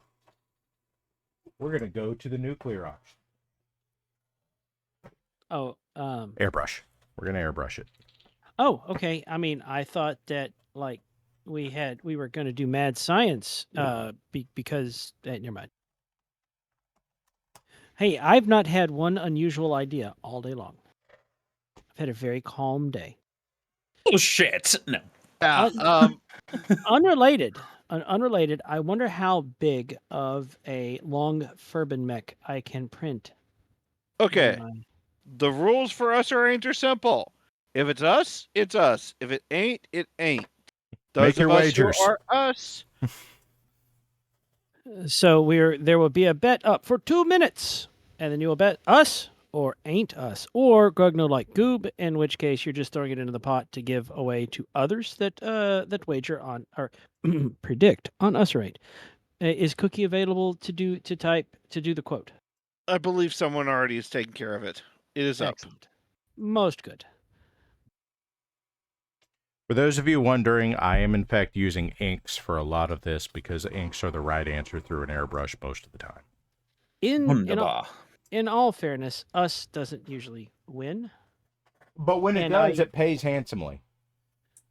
the nuclear option. Oh, airbrush. We're going to airbrush it. Oh, okay. I mean, I thought that like we were going to do mad science because never mind. Hey, I've not had one unusual idea all day long. I've had a very calm day. Oh shit! No. Unrelated. Unrelated. I wonder how big of a long Furban mech I can print. Okay. The rules for us are simple. If it's us, it's us. If it ain't, it ain't. Those Make your of us wagers. Who are us. So there will be a bet up for 2 minutes, and then you will bet us or ain't us, or Grugno like Goob, in which case you're just throwing it into the pot to give away to others that wager on or predict on us or ain't. Is Cookie available to do the quote? I believe someone already is taking care of it. It is Excellent. up. Most good. For those of you wondering, I am in fact using inks for a lot of this because inks are the right answer through an airbrush most of the time. In all fairness, us doesn't usually win. But when it does, it pays handsomely.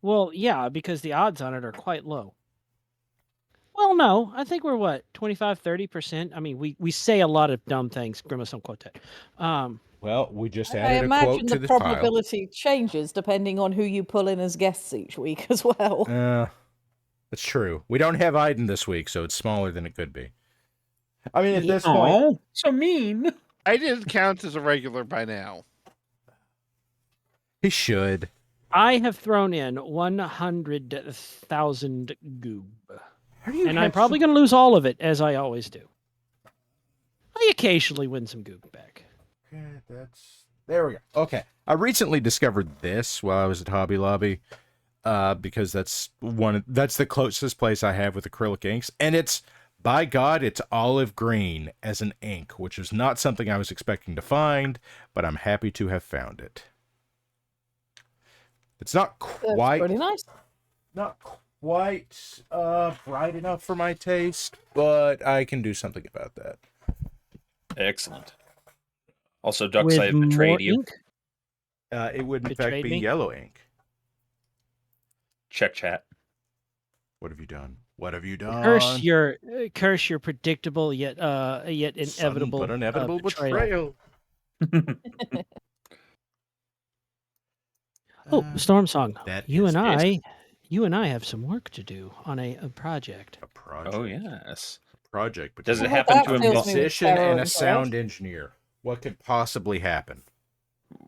Well, yeah, because the odds on it are quite low. Well, no, I think we're what, 25, 30%. I mean, we say a lot of dumb things. Grimace, don't quote that. Well, we just I added a quote imagine to the this pile. probability changes depending on who you pull in as guests each week as well. That's true. We don't have Iden this week, so it's smaller than it could be. I mean, at this point... So mean. I didn't count as a regular by now. He should. I have thrown in 100,000 goob. And I'm probably going to lose all of it, as I always do. I occasionally win some goob back. Okay, there we go. Okay. I recently discovered this while I was at Hobby Lobby, because that's the closest place I have with acrylic inks, and it's, by God, it's olive green as an ink, which is not something I was expecting to find, but I'm happy to have found it. It's not quite... That's pretty nice. Not quite bright enough for my taste, but I can do something about that. Excellent. Also, Ducks, I have betrayed you. Ink? It would, in fact, be yellow ink. Check chat. What have you done? What have you done? Curse your predictable yet inevitable, but inevitable betrayal. Oh, Storm Song. You and I it. have some work to do on a project. A project. Oh yes. project. But Does it Well, happen that to fills me involve? with musician terror and a and sound dread. engineer? What could possibly happen?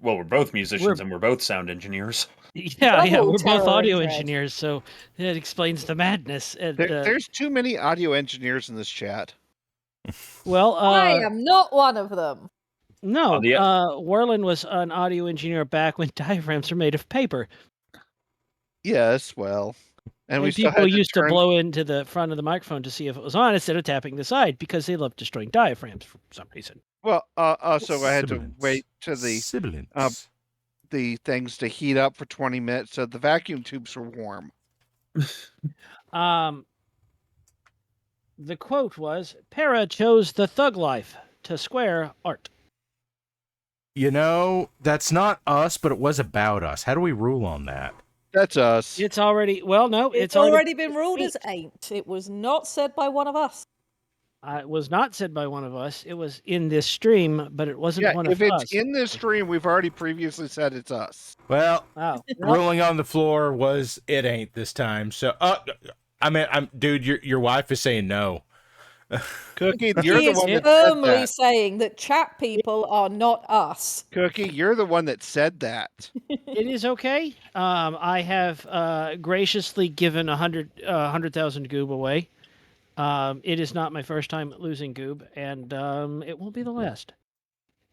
Well, we're both musicians We're- and we're both sound engineers. Yeah, Double we're both terror and audio dread. engineers, so that explains the madness. And, There's too many audio engineers in this chat. well, I am not one of them. no, the- Warland was an audio engineer back when diaphragms were made of paper. Yes, well, and we And still people had to used to turn. blow into the front of the microphone to see if it was on instead of tapping the side because they love destroying diaphragms for some reason. Well, also I had to Sibilance. wait to the Sibilance. the things to heat up for 20 minutes so the vacuum tubes were warm. The quote was, Para chose the thug life to square art. You know, that's not us, but it was about us. How do we rule on that? That's us. It's already, well, no, It's already been ruled as ain't. It was not said by one of us. It was not said by one of us. It was in this stream, but it wasn't Yeah, one if of it's us. in this stream, we've already previously said it's us. Well, Oh, ruling on the floor was it ain't this time. So, dude, your wife is saying no. Cookie, you're He the is one that said firmly that. saying that chat people are not us. Cookie, you're the one that said that. it is okay. I have graciously given 100,000 goob away. It is not my first time losing goob, and it won't be the last.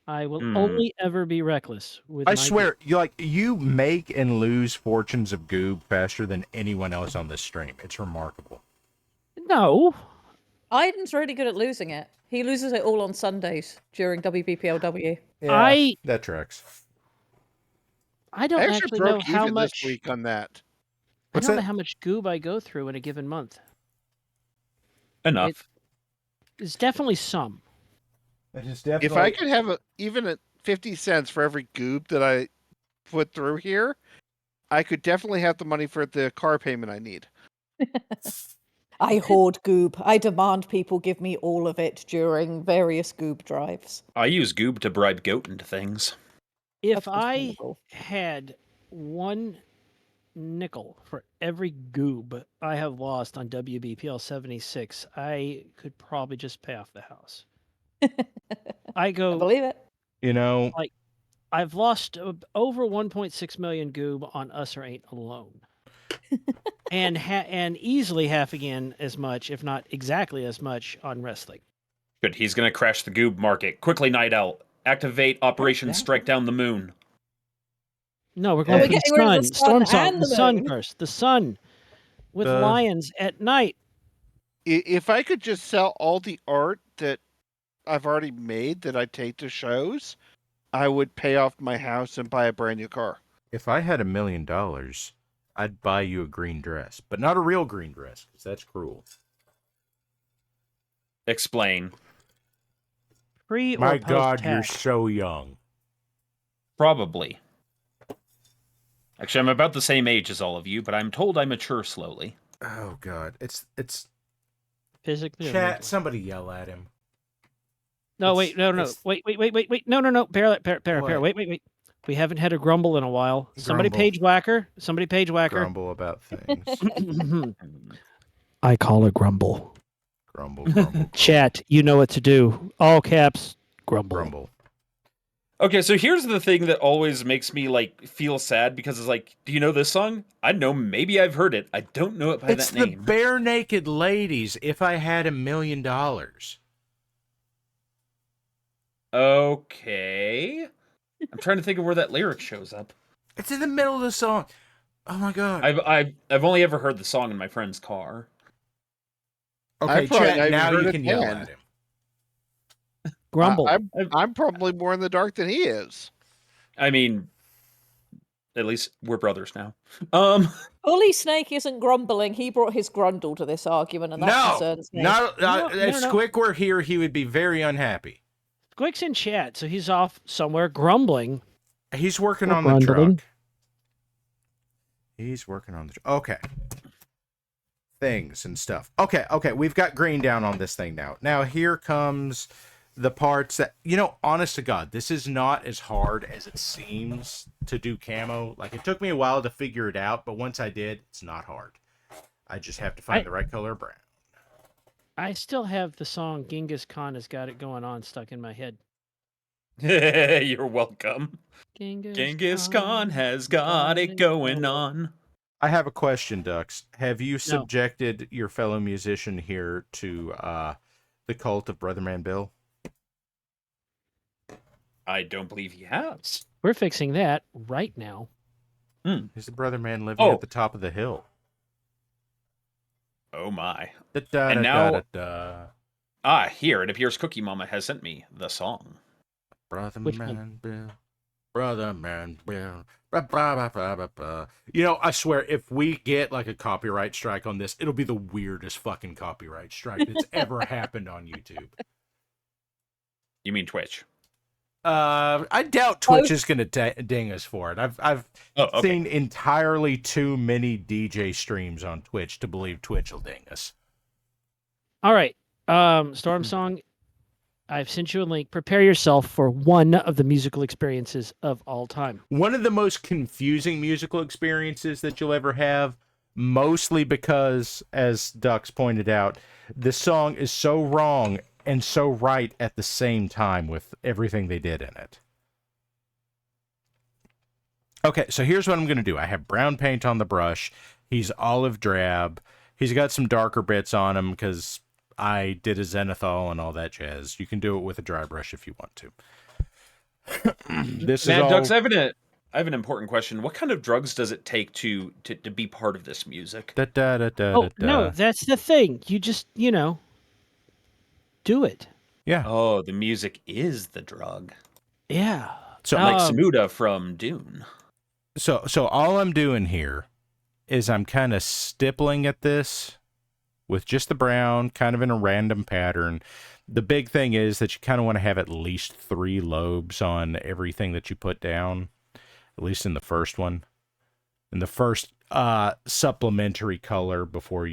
I will only ever be reckless with. I my swear, you make and lose fortunes of goob faster than anyone else on this stream. It's remarkable. Goob. No, Aiden's really good at losing it. He loses it all on Sundays during WBPLW. Yeah, that tracks. I don't I actually actually know broke how even much. this week on that. I What's don't know that? how much goob I go through in a given month. Enough. It's definitely some. It is definitely. If I could have even at 50 cents for every goob that I put through here, I could definitely have the money for the car payment I need. I hoard goob. I demand people give me all of it during various goob drives. I use Goob to bribe Goat into things. If That's I reasonable. had one nickel for every goob I have lost on WBPL 76, I could probably just pay off the house. I I go, believe it. You know, I've lost over 1.6 million goob on Us or Ain't alone. and easily half again as much, if not exactly as much, on wrestling. Good, he's gonna crash the Goob market. Quickly, Night Owl. Activate Operation Strike Down the Moon. No, we're Are going we for the getting rid of sun. the sun Storm song. and The the sun moon? first. The sun with The- lions at night. If I could just sell all the art that I've already made that I take to shows, I would pay off my house and buy a brand new car. if I had $1 million, I'd buy you a green dress, but not a real green dress, because that's cruel. Explain. Pre or My post God, you're tax. so young. Probably. Actually, I'm about the same age as all of you, but I'm told I mature slowly. Oh God, it's Physically. or chat. mentally? Somebody yell at him. No, It's- wait, no. it's- Wait. No. Para. What? Wait. We haven't had a grumble in a while. Somebody Grumble. page whacker. Somebody page whacker. Grumble about things. I call it grumble. grumble. Chat, you know what to do. All caps, grumble. Grumble. Okay, so here's the thing that always makes me feel sad because it's like, do you know this song? I know, maybe I've heard it. I don't know it by It's that the name. Bare Naked Ladies. If I had $1 million. Okay. I'm trying to think of where that lyric shows up. It's in the middle of the song. Oh my God. I've only ever heard the song in my friend's car. Okay, I've probably chat. never Now heard you it can yell then. at him. Grumble. I'm probably more in the dark than he is. I mean, at least we're brothers now. Bully Snake isn't grumbling. He brought his grundle to this argument, and that No, concerns me. No, if no. Squick were here, he would be very unhappy. Squick's in chat, so he's off somewhere grumbling. He's working Or on the grundling. truck. He's working on the truck. Okay. Things and stuff. Okay, we've got green down on this thing now. Now here comes the parts that, honest to God, this is not as hard as it seems to do camo. Like, it took me a while to figure it out, but once I did, it's not hard. I just have to find the right color of brown. I still have the song Genghis Khan has got it going on stuck in my head. You're welcome. Genghis Khan has got it going on. I have a question, Dux. Have you No. subjected your fellow musician here to the cult of Brother Man Bill? I don't believe he has. We're fixing that right now. He's the Brother Man living at the top of the hill. Oh my. And now, here it appears Cookie Mama has sent me the song. Brother Which Man one? Bill. Brother Man Bill. You know, I swear, if we get like a copyright strike on this, it'll be the weirdest fucking copyright strike that's ever happened on YouTube. You mean Twitch? I doubt Twitch is going to ding us for it. I've seen entirely too many DJ streams on Twitch to believe Twitch will ding us. All right. Storm Song, I've sent you a link. Prepare yourself for one of the musical experiences of all time. One of the most confusing musical experiences that you'll ever have, mostly because, as Dux pointed out, the song is so wrong and so right at the same time with everything they did in it. Okay, so here's what I'm going to do. I have brown paint on the brush. He's olive drab. He's got some darker bits on him because I did a zenithal and all that jazz. You can do it with a dry brush if you want to. This Mad is Ducks, I have an important question. What kind of drugs does it take to be part of this music? No, that's the thing. You just, do it. Yeah. Oh, the music is the drug. Yeah. So like Samuda from Dune. So all I'm doing here is I'm kind of stippling at this with just the brown, kind of in a random pattern. The big thing is that you kind of want to have at least 3 lobes on everything that you put down, at least in the first one. In the first supplementary color before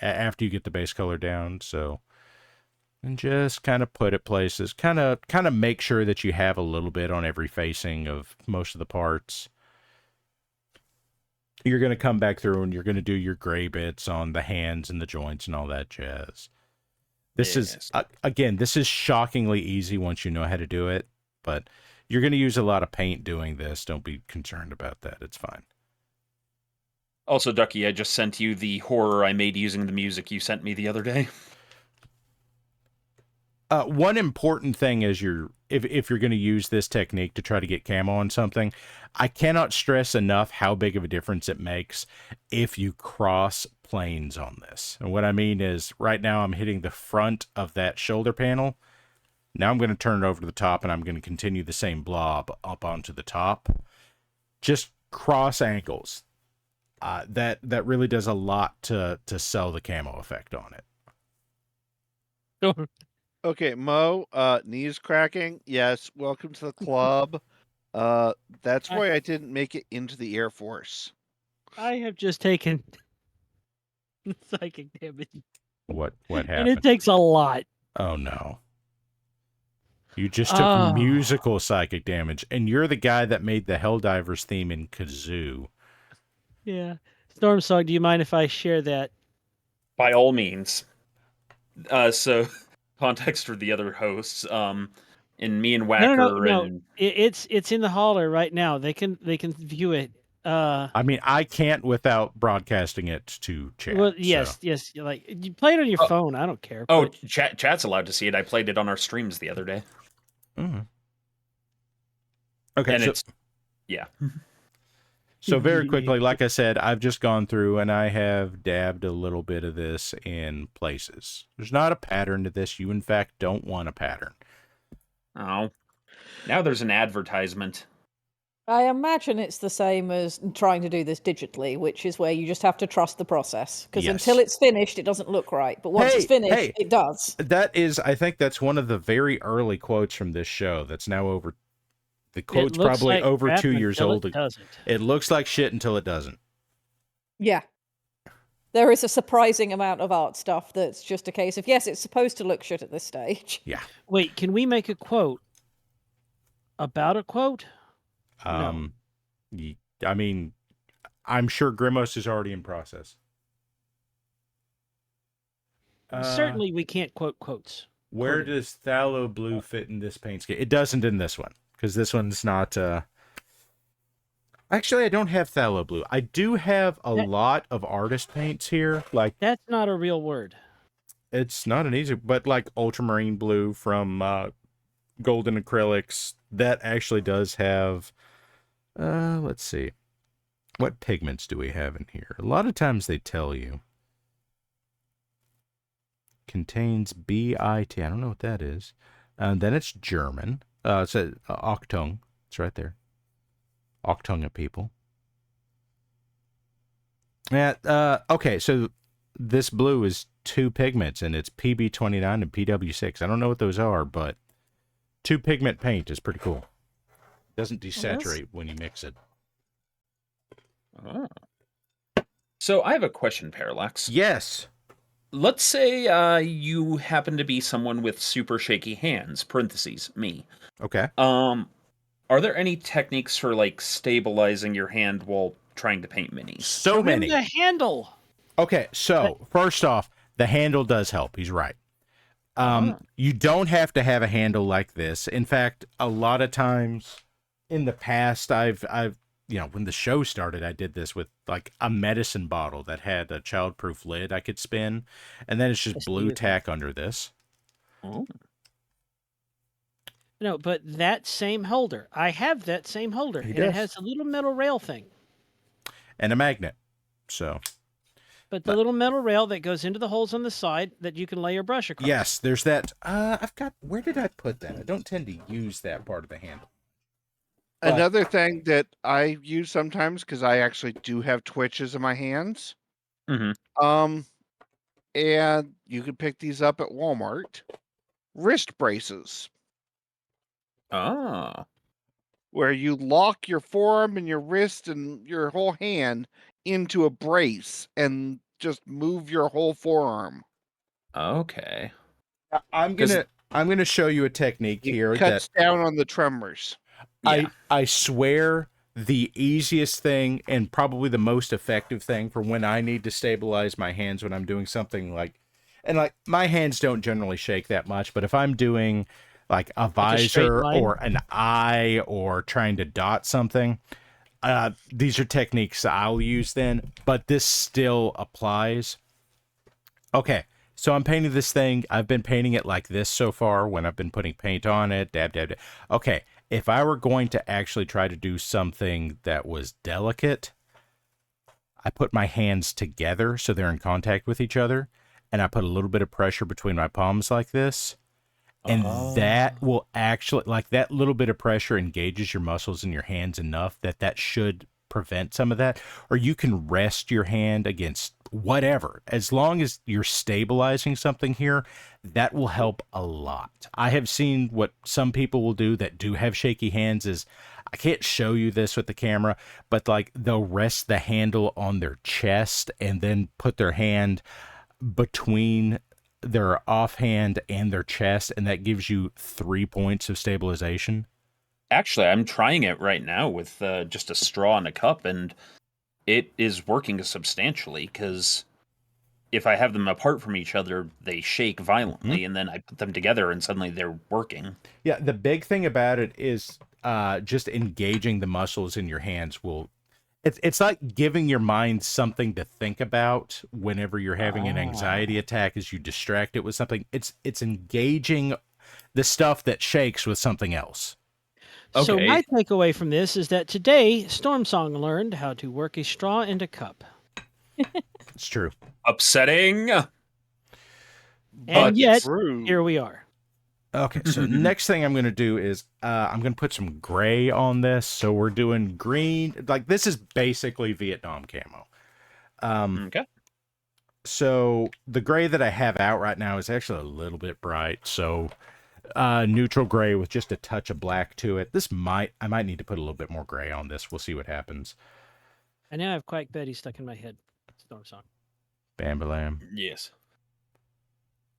after you get the base color down. So, and just kind of put it places, kind of make sure that you have a little bit on every facing of most of the parts. You're going to come back through and you're going to do your gray bits on the hands and the joints and all that jazz. This is, again, this is shockingly easy once you know how to do it, but you're going to use a lot of paint doing this. Don't be concerned about that. It's fine. Also, Ducky, I just sent you the horror I made using the music you sent me the other day. One important thing is if you're going to use this technique to try to get camo on something, I cannot stress enough how big of a difference it makes if you cross planes on this. And what I mean is right now I'm hitting the front of that shoulder panel. Now I'm going to turn it over to the top and I'm going to continue the same blob up onto the top. Just cross angles. That really does a lot to sell the camo effect on it. Okay, Mo, knees cracking. Yes, welcome to the club. That's why I didn't make it into the Air Force. I have just taken psychic damage. What happened? And it takes a lot. Oh no. You just took musical psychic damage, and you're the guy that made the Helldivers theme in Kazoo. Yeah. Storm Song, do you mind if I share that? By all means. So context for the other hosts. And me and Whacker No. It's in the holler right now. They can view it. I mean, I can't without broadcasting it to chat. Well, yes. Like you play it on your phone. I don't care. Oh, chat's allowed to see it. I played it on our streams the other day. Mm-hmm. Okay, and yeah. So very quickly, like I said, I've just gone through and I have dabbed a little bit of this in places. There's not a pattern to this. You, in fact, don't want a pattern. Oh. Now there's an advertisement. I imagine it's the same as trying to do this digitally, which is where you just have to trust the process. Because until it's finished, it doesn't look right. But once it's finished, it does. I think that's one of the very early quotes from this show that's now over. The quote's probably like over 2 years old. It looks like shit until it doesn't. Yeah. There is a surprising amount of art stuff that's just a case of, yes, it's supposed to look shit at this stage. Yeah. Wait, can we make a quote about a quote? No. I mean, I'm sure Grimos is already in process. Certainly, we can't quote quotes. Where Quoted. does phthalo blue fit in this paint scheme? It doesn't in this one, because this one's not... Actually, I don't have phthalo blue. I do have a lot of artist paints here. Like That's not a real word. It's not an easy... But like ultramarine blue from Golden Acrylics, that actually does have... let's see. What pigments do we have in here? A lot of times they tell you. Contains BIT. I don't know what that is. And then it's German. It's Achtung. It's right there. Achtung people. Yeah. Okay, so this blue is 2 pigments, and it's PB29 and PW6. I don't know what those are, but 2 pigment paint is pretty cool. Doesn't desaturate when you mix it. Oh. So I have a question, Parallax. Yes. Let's say you happen to be someone with super shaky hands, parentheses, me. Okay. Are there any techniques for, like, stabilizing your hand while trying to paint minis? So many. The handle. Okay, so first off, the handle does help. He's right. You don't have to have a handle like this. In fact, a lot of times in the past, I've when the show started, I did this with like a medicine bottle that had a childproof lid I could spin, and then it's just blue tack under this. Oh. No, but that same holder, I have that same holder, and does. it has a little metal rail thing. And a magnet. So. But the little metal rail that goes into the holes on the side that you can lay your brush across. Yes, there's that. Where did I put that? I don't tend to use that part of the handle. Another thing that I use sometimes, because I actually do have twitches in my hands. Mm-hmm. And you can pick these up at Walmart. Wrist braces. Ah. Where you lock your forearm and your wrist and your whole hand into a brace and just move your whole forearm. Okay. I'm gonna show you a technique here It cuts down on the tremors. Yeah. I swear the easiest thing and probably the most effective thing for when I need to stabilize my hands when I'm doing something like my hands don't generally shake that much, but if I'm doing like a visor or an eye or trying to dot something, these are techniques I'll use then, but this still applies. Okay, so I'm painting this thing. I've been painting it like this so far when I've been putting paint on it, dab, dab, dab. Okay, if I were going to actually try to do something that was delicate, I put my hands together so they're in contact with each other, and I put a little bit of pressure between my palms like this. And that will actually, like that little bit of pressure engages your muscles in your hands enough that should prevent some of that. Or you can rest your hand against whatever. As long as you're stabilizing something here, that will help a lot. I have seen what some people will do that do have shaky hands is, I can't show you this with the camera, but like they'll rest the handle on their chest and then put their hand between their offhand and their chest, and that gives you 3 points of stabilization. Actually, I'm trying it right now with just a straw and a cup, and it is working substantially, because if I have them apart from each other, they shake violently, and then I put them together, and suddenly they're working. Yeah, the big thing about it is just engaging the muscles in your hands will... It's like giving your mind something to think about whenever you're having an anxiety attack as you distract it with something. It's engaging the stuff that shakes with something else. Okay. So my takeaway from this is that today, Stormsong learned how to work a straw into cup. It's true. Upsetting. And yet, True. here we are. Okay, so next thing I'm going to do is I'm going to put some gray on this. So we're doing green. Like, this is basically Vietnam camo. Okay. So the gray that I have out right now is actually a little bit bright. So neutral gray with just a touch of black to it. I might need to put a little bit more gray on this. We'll see what happens. And now I have Quack Betty stuck in my head. Stormsong. Bam-ba-lam. Yes.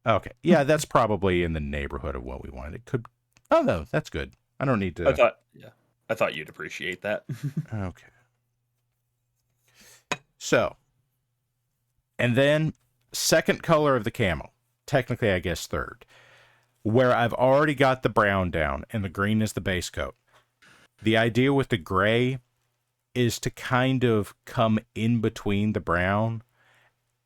Okay. Yeah, that's probably in the neighborhood of what we wanted. It could... Oh, no, that's good. I don't need to... I thought you'd appreciate that. Okay. So, and then second color of the camo. technically, I guess, third, where I've already got the brown down and the green is the base coat. The idea with the gray is to kind of come in between the brown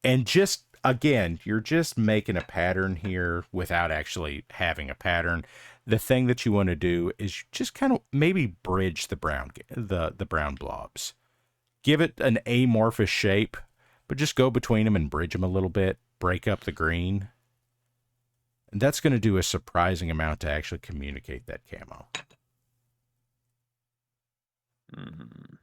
and just, again, you're just making a pattern here without actually having a pattern. The thing that you want to do is just kind of maybe bridge the brown blobs. Give it an amorphous shape, but just go between them and bridge them a little bit, break up the green. And that's going to do a surprising amount to actually communicate that camo. Mm-hmm.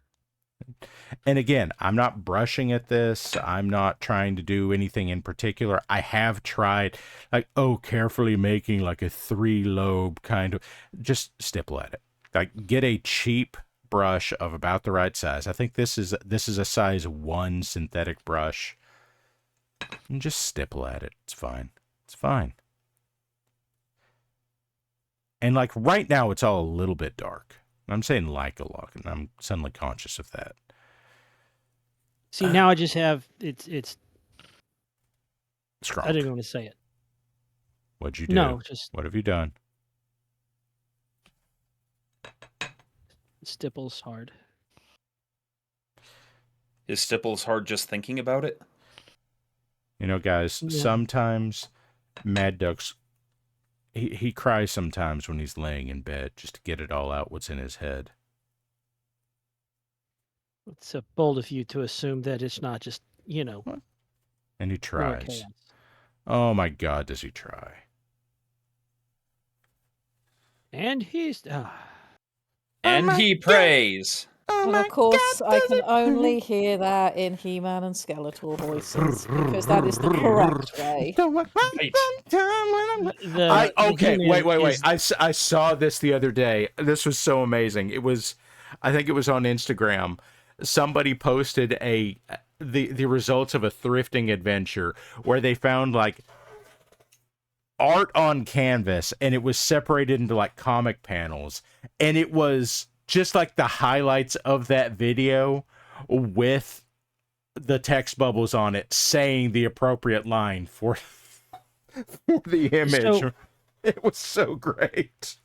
And again, I'm not brushing at this. I'm not trying to do anything in particular. I have tried, like, carefully making like a 3-lobe kind of, just stipple at it. Like, get a cheap brush of about the right size. I think this is a size 1 synthetic brush. And just stipple at it. It's fine. It's fine. And like right now, it's all a little bit dark. I'm saying like a lot, and I'm suddenly conscious of that. See, now I just have it's strong. I didn't want to say it. What'd you do? No, just what have you done? Stipple's hard. Is Stipple's hard just thinking about it? You know, guys, sometimes Mad Duck's he cries sometimes when he's laying in bed just to get it all out what's in his head. It's bold of you to assume that it's not just, And he tries. Oh my God, does he try? And he's... and he prays. And of course, I can only hear that in He-Man and Skeletor voices, because that is the correct way. Wait. I saw this the other day. This was so amazing. I think it was on Instagram. Somebody posted the results of a thrifting adventure where they found like art on canvas and it was separated into like comic panels, and it was just like the highlights of that video with the text bubbles on it saying the appropriate line for the image. So, it was so great.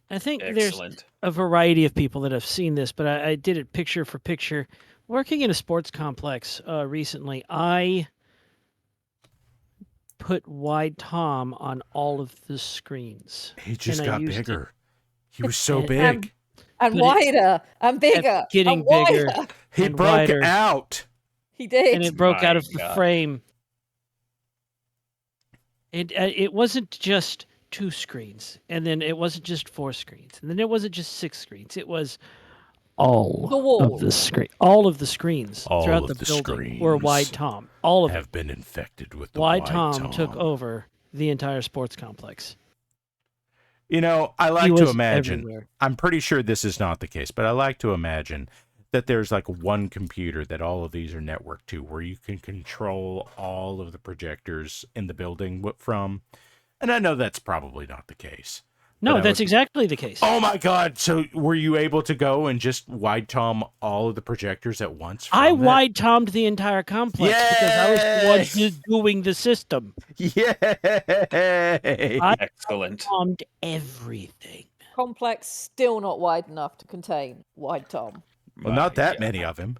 I think there's a variety of people that have seen this, but I did it picture for picture. Working in a sports complex recently, I put Wide Tom on all of the screens. He just got bigger. He was so big. And wider, and bigger, getting and wider. Bigger. He broke out. He did. And it broke out of the frame. And it wasn't just 2 screens, and then it wasn't just 4 screens, and then it wasn't just 6 screens. It was all of the screen, all of the screens throughout the building were Wide Tom. All of them have been infected with the Wide Tom. Took over the entire sports complex. You know, I like to imagine, everywhere. I'm pretty sure this is not the case, but I like to imagine that there's like one computer that all of these are networked to where you can control all of the projectors in the building from. And I know that's probably not the case. No, that's exactly the case. Oh my God. So were you able to go and just Wide Tom all of the projectors at once? I Wide Tommed the entire complex because I was the one who's doing the system. Yay! I Excellent. Tommed everything. Complex still not wide enough to contain Wide Tom. Well, not that many of him.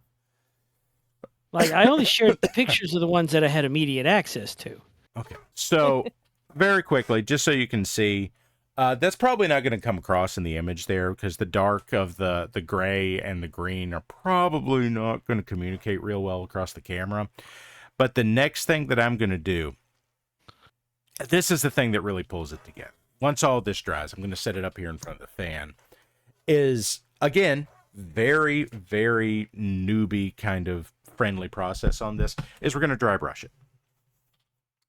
Like, I only shared the pictures of the ones that I had immediate access to. Okay. So, very quickly, just so you can see, that's probably not going to come across in the image there because the dark of the gray and the green are probably not going to communicate real well across the camera. But the next thing that I'm going to do, this is the thing that really pulls it together. Once all this dries, I'm going to set it up here in front of the fan, is, again, very, very newbie kind of friendly process on this, is we're going to dry brush it.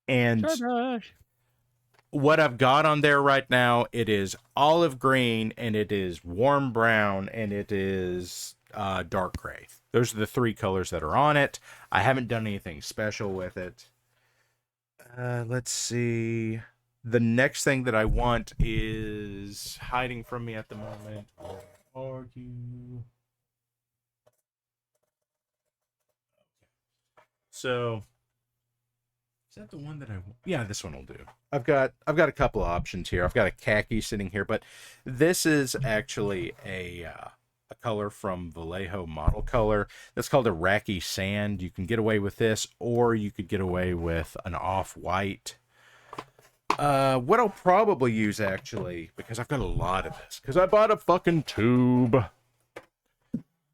And what I've got on there right now, it is olive green, and it is warm brown, and it is dark gray. Those are the 3 colors that are on it. I haven't done anything special with it. Let's see. The next thing that I want is hiding from me at the moment. Argue. So Is that the one that I want? Yeah, this one will do. I've got a couple of options here. I've got a khaki sitting here, but this is actually a color from Vallejo Model Color. That's called Iraqi Sand. You can get away with this, or you could get away with an off-white. What I'll probably use, actually, because I've got a lot of this, because I bought a fucking tube.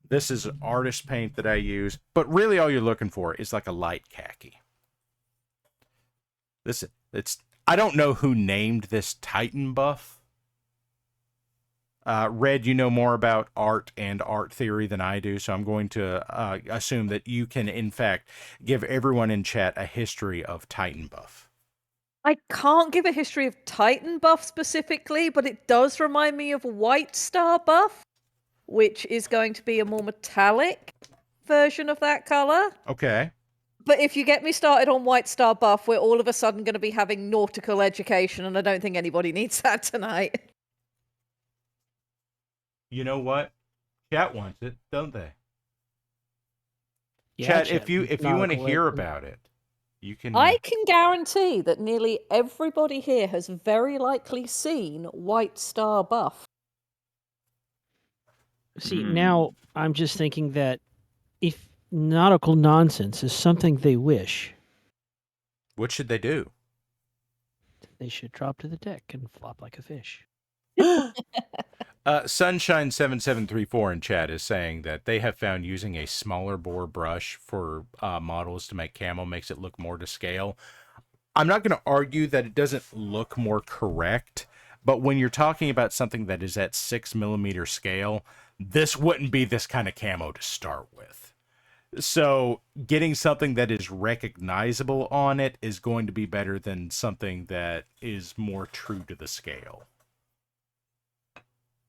This is artist paint that I use, but really all you're looking for is like a light khaki. I don't know who named this Titan buff. Red, you know more about art and art theory than I do, so I'm going to assume that you can, in fact, give everyone in chat a history of Titan buff. I can't give a history of Titan buff specifically, but it does remind me of White Star buff, which is going to be a more metallic version of that color. Okay. But if you get me started on White Star buff, we're all of a sudden going to be having nautical education, and I don't think anybody needs that tonight. You know what? Chat wants it, don't they? Yeah, Chat, if you want to hear about it, you can. I can guarantee that nearly everybody here has very likely seen White Star buff. See, now I'm just thinking that if nautical nonsense is something they wish, what should they do? they should drop to the deck and flop like a fish. Sunshine7734 in chat is saying that they have found using a smaller bore brush for models to make camo makes it look more to scale. I'm not going to argue that it doesn't look more correct, but when you're talking about something that is at 6mm scale, this wouldn't be this kind of camo to start with. So getting something that is recognizable on it is going to be better than something that is more true to the scale.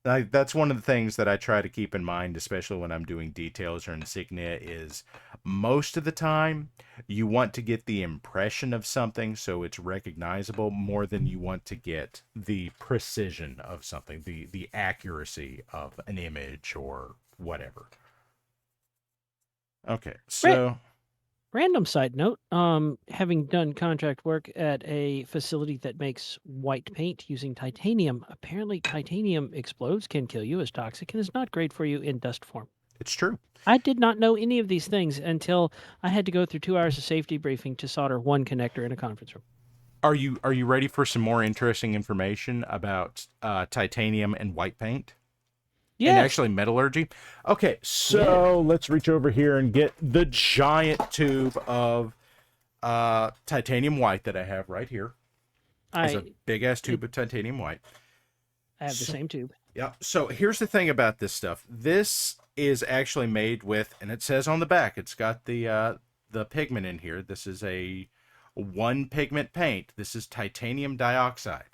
That's one of the things that I try to keep in mind, especially when I'm doing details or insignia, is most of the time you want to get the impression of something so it's recognizable more than you want to get the precision of something, the accuracy of an image or whatever. Okay, so... Random side note, having done contract work at a facility that makes white paint using titanium, apparently titanium explodes, can kill you, is toxic, and is not great for you in dust form. It's true. I did not know any of these things until I had to go through 2 hours of safety briefing to solder one connector in a conference room. Are you ready for some more interesting information about titanium and white paint? Yes. And actually metallurgy. Okay, so let's reach over here and get the giant tube of titanium white that I have right here. It's a big-ass tube of titanium white. I have the same tube. Yeah, so here's the thing about this stuff. This is actually made with, and it says on the back, it's got the pigment in here. This is a 1-pigment paint. This is titanium dioxide.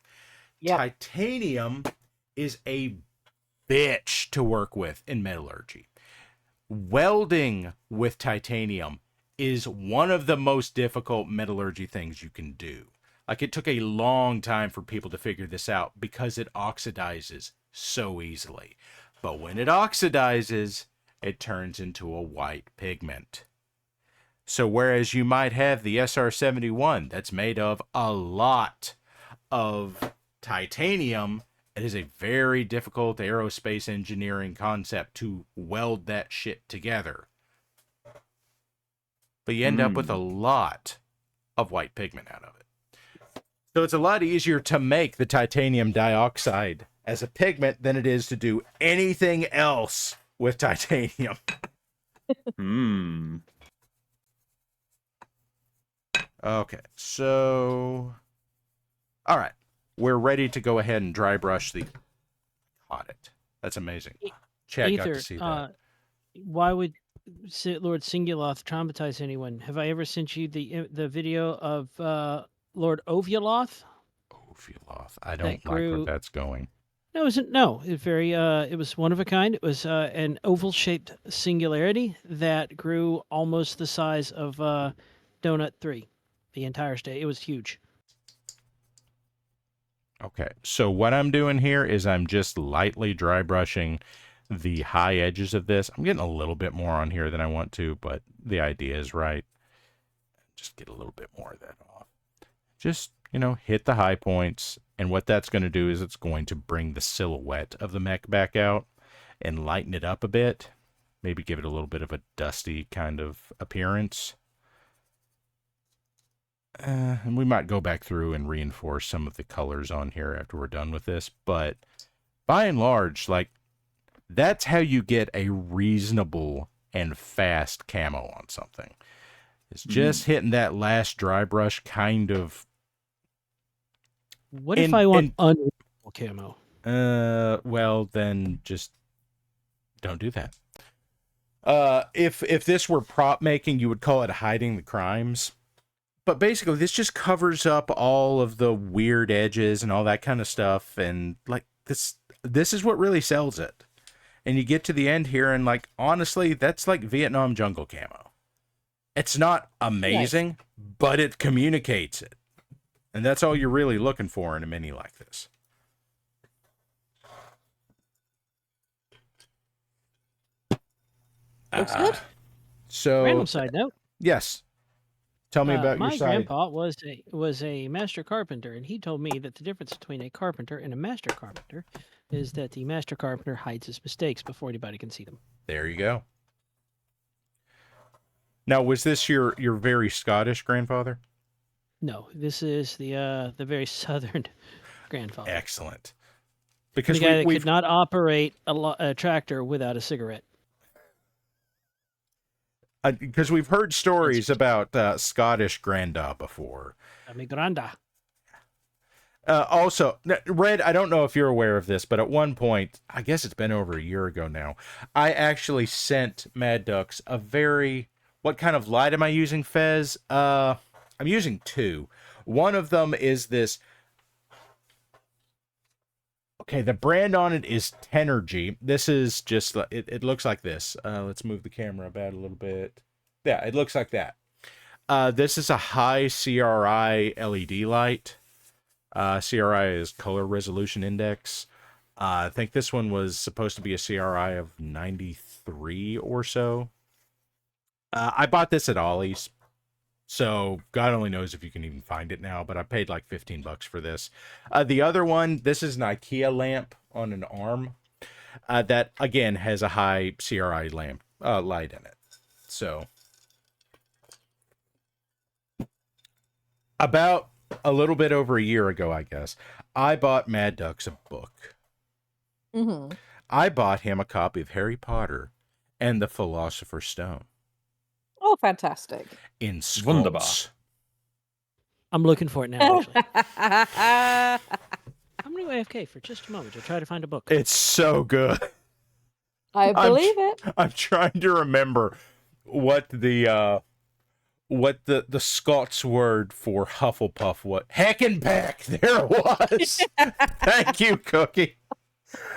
Yep. Titanium is a bitch to work with in metallurgy. Welding with titanium is one of the most difficult metallurgy things you can do. Like, it took a long time for people to figure this out because it oxidizes so easily. But when it oxidizes, it turns into a white pigment. So whereas you might have the SR-71 that's made of a lot of titanium, it is a very difficult aerospace engineering concept to weld that shit together. But you end up with a lot of white pigment out of it. So it's a lot easier to make the titanium dioxide as a pigment than it is to do anything else with titanium. Okay, so... all right. We're ready to go ahead and dry brush the... Caught it. That's amazing. Chad got to see that. Why would Lord Singuloth traumatize anyone? Have I ever sent you the video of Lord Ovuloth? Ovuloth. I don't like where that's going. No, it wasn't. No, it was one of a kind. It was an oval-shaped singularity that grew almost the size of Donut 3. The entire state. It was huge. Okay, so what I'm doing here is I'm just lightly dry brushing the high edges of this. I'm getting a little bit more on here than I want to, but the idea is right. Just get a little bit more of that off. just, hit the high points. And what that's going to do is it's going to bring the silhouette of the mech back out and lighten it up a bit. Maybe give it a little bit of a dusty kind of appearance. And we might go back through and reinforce some of the colors on here after we're done with this. But by and large, that's how you get a reasonable and fast camo on something. It's just hitting that last dry brush kind of. What if I want unreasonable camo? Well, then just don't do that. If this were prop making, you would call it hiding the crimes. But basically, this just covers up all of the weird edges and all that kind of stuff. And this is what really sells it. And you get to the end here, and honestly, that's like Vietnam jungle camo. It's not amazing, but it communicates it. And that's all you're really looking for in a mini like this. Looks good. So, random side note. Yes. Tell me about your my side. grandpa was a master carpenter, and he told me that the difference between a carpenter and a master carpenter is that the master carpenter hides his mistakes before anybody can see them. There you go. Now, was this your very Scottish grandfather? No, this is the very southern grandfather. Excellent. Because the guy that could not operate a tractor without a cigarette. Because we've heard stories about Scottish granda before. Mi granda. Also, Red, I don't know if you're aware of this, but at one point, I guess it's been over a year ago now, I actually sent Mad Ducks a very... What kind of light am I using, Fez? I'm using two. One of them is this... Okay, the brand on it is Tenergy. This is just... It looks like this. Let's move the camera about a little bit. Yeah, it looks like that. This is a high CRI LED light. CRI is color resolution index. I think this one was supposed to be a CRI of 93 or so. I bought this at Ollie's, so God only knows if you can even find it now, but I paid like $15 for this. The other one, this is an IKEA lamp on an arm that, again, has a high CRI lamp light in it. So, about a little bit over a year ago, I guess, I bought Mad Ducks a book. Mm-hmm. I bought him a copy of Harry Potter and the Philosopher's Stone. Oh, fantastic. In Scots. Wunderbar. I'm looking for it now, actually. I'm going to AFK for just a moment to try to find a book. It's so good. I believe it. I'm trying to remember what the Scots word for Hufflepuff was. Heckenpeck. There it was. Thank you, Cookie.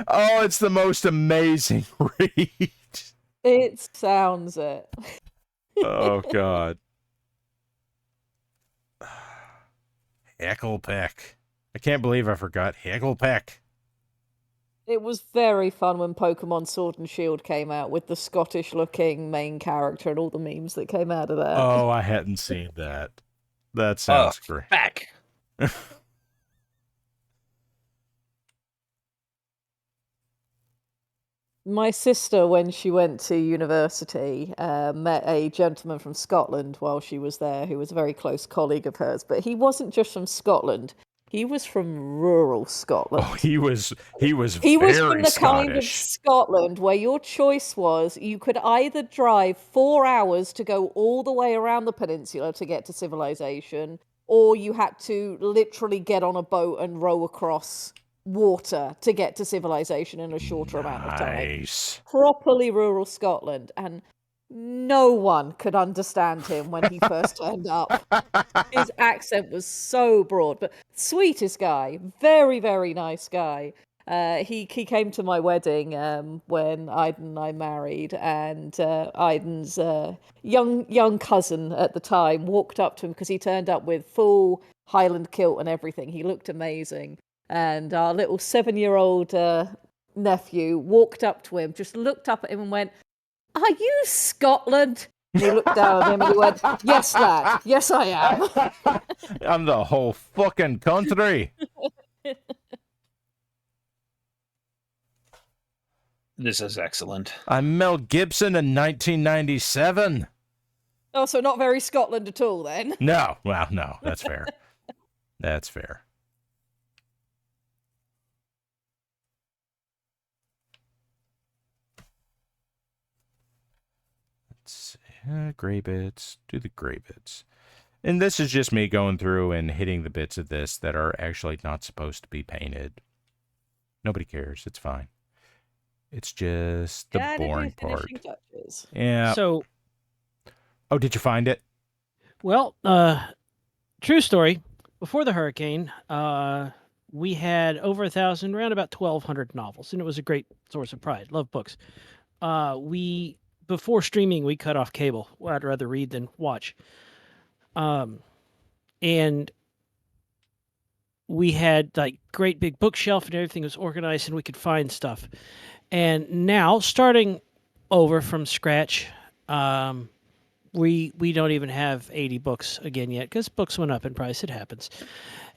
Oh, it's the most amazing read. It sounds it. Oh, God. Hecklepeck. I can't believe I forgot Hecklepeck. It was very fun when Pokemon Sword and Shield came out with the Scottish-looking main character and all the memes that came out of that. Oh, I hadn't seen that. That sounds great. Back. My sister, when she went to university, met a gentleman from Scotland while she was there who was a very close colleague of hers. But he wasn't just from Scotland. He was from rural Scotland. Oh, he was He very was from the kind of Scottish. Scotland where your choice was you could either drive 4 hours to go all the way around the peninsula to get to civilization, or you had to literally get on a boat and row across water to get to civilization in a shorter amount of time. Nice. Properly rural Scotland, and no one could understand him when he first turned up. His accent was so broad, but sweetest guy, very, very nice guy. He came to my wedding when Aiden and I married, and Aiden's young cousin at the time walked up to him because he turned up with full Highland kilt and everything. He looked amazing. And our little 7-year-old nephew walked up to him, just looked up at him and went, "Are you Scotland?" And he looked down at him and he went, "Yes, lad. Yes, I am." I'm the whole fucking country. This is excellent. I'm Mel Gibson in 1997. Oh, so not very Scotland at all, then. No, well, no, that's fair. That's fair. Let's see. Gray bits. Do the gray bits. And this is just me going through and hitting the bits of this that are actually not supposed to be painted. Nobody cares. It's fine. It's just the boring part. Touches. Yeah. So, oh, did you find it? Well, true story. Before the hurricane, we had over 1,000, around about 1,200 novels, and it was a great source of pride. Love books. Before streaming, we cut off cable. I'd rather read than watch. And we had like great big bookshelf and everything was organized and we could find stuff. And now, starting over from scratch, we don't even have 80 books again yet because books went up in price. It happens.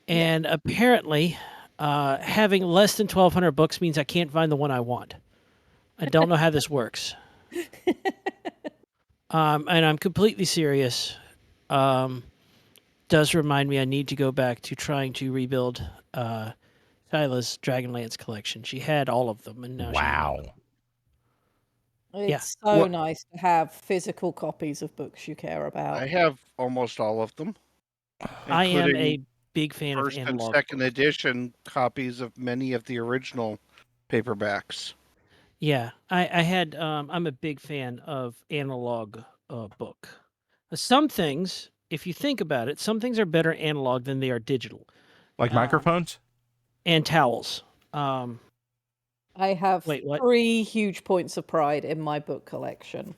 And apparently, having less than 1,200 books means I can't find the one I want. I don't know how this works. And I'm completely serious. Does remind me I need to go back to trying to rebuild Kyla's Dragonlance collection. She had all of them, and now wow. It's so nice to have physical copies of books you care about. I have almost all of them. I am a big fan of first and analog second edition copies of many of the original paperbacks. Yeah, I had. I'm a big fan of analog book. Some things, if you think about it, some things are better analog than they are digital. Like microphones? And towels. I have 3 huge points of pride in my book collection.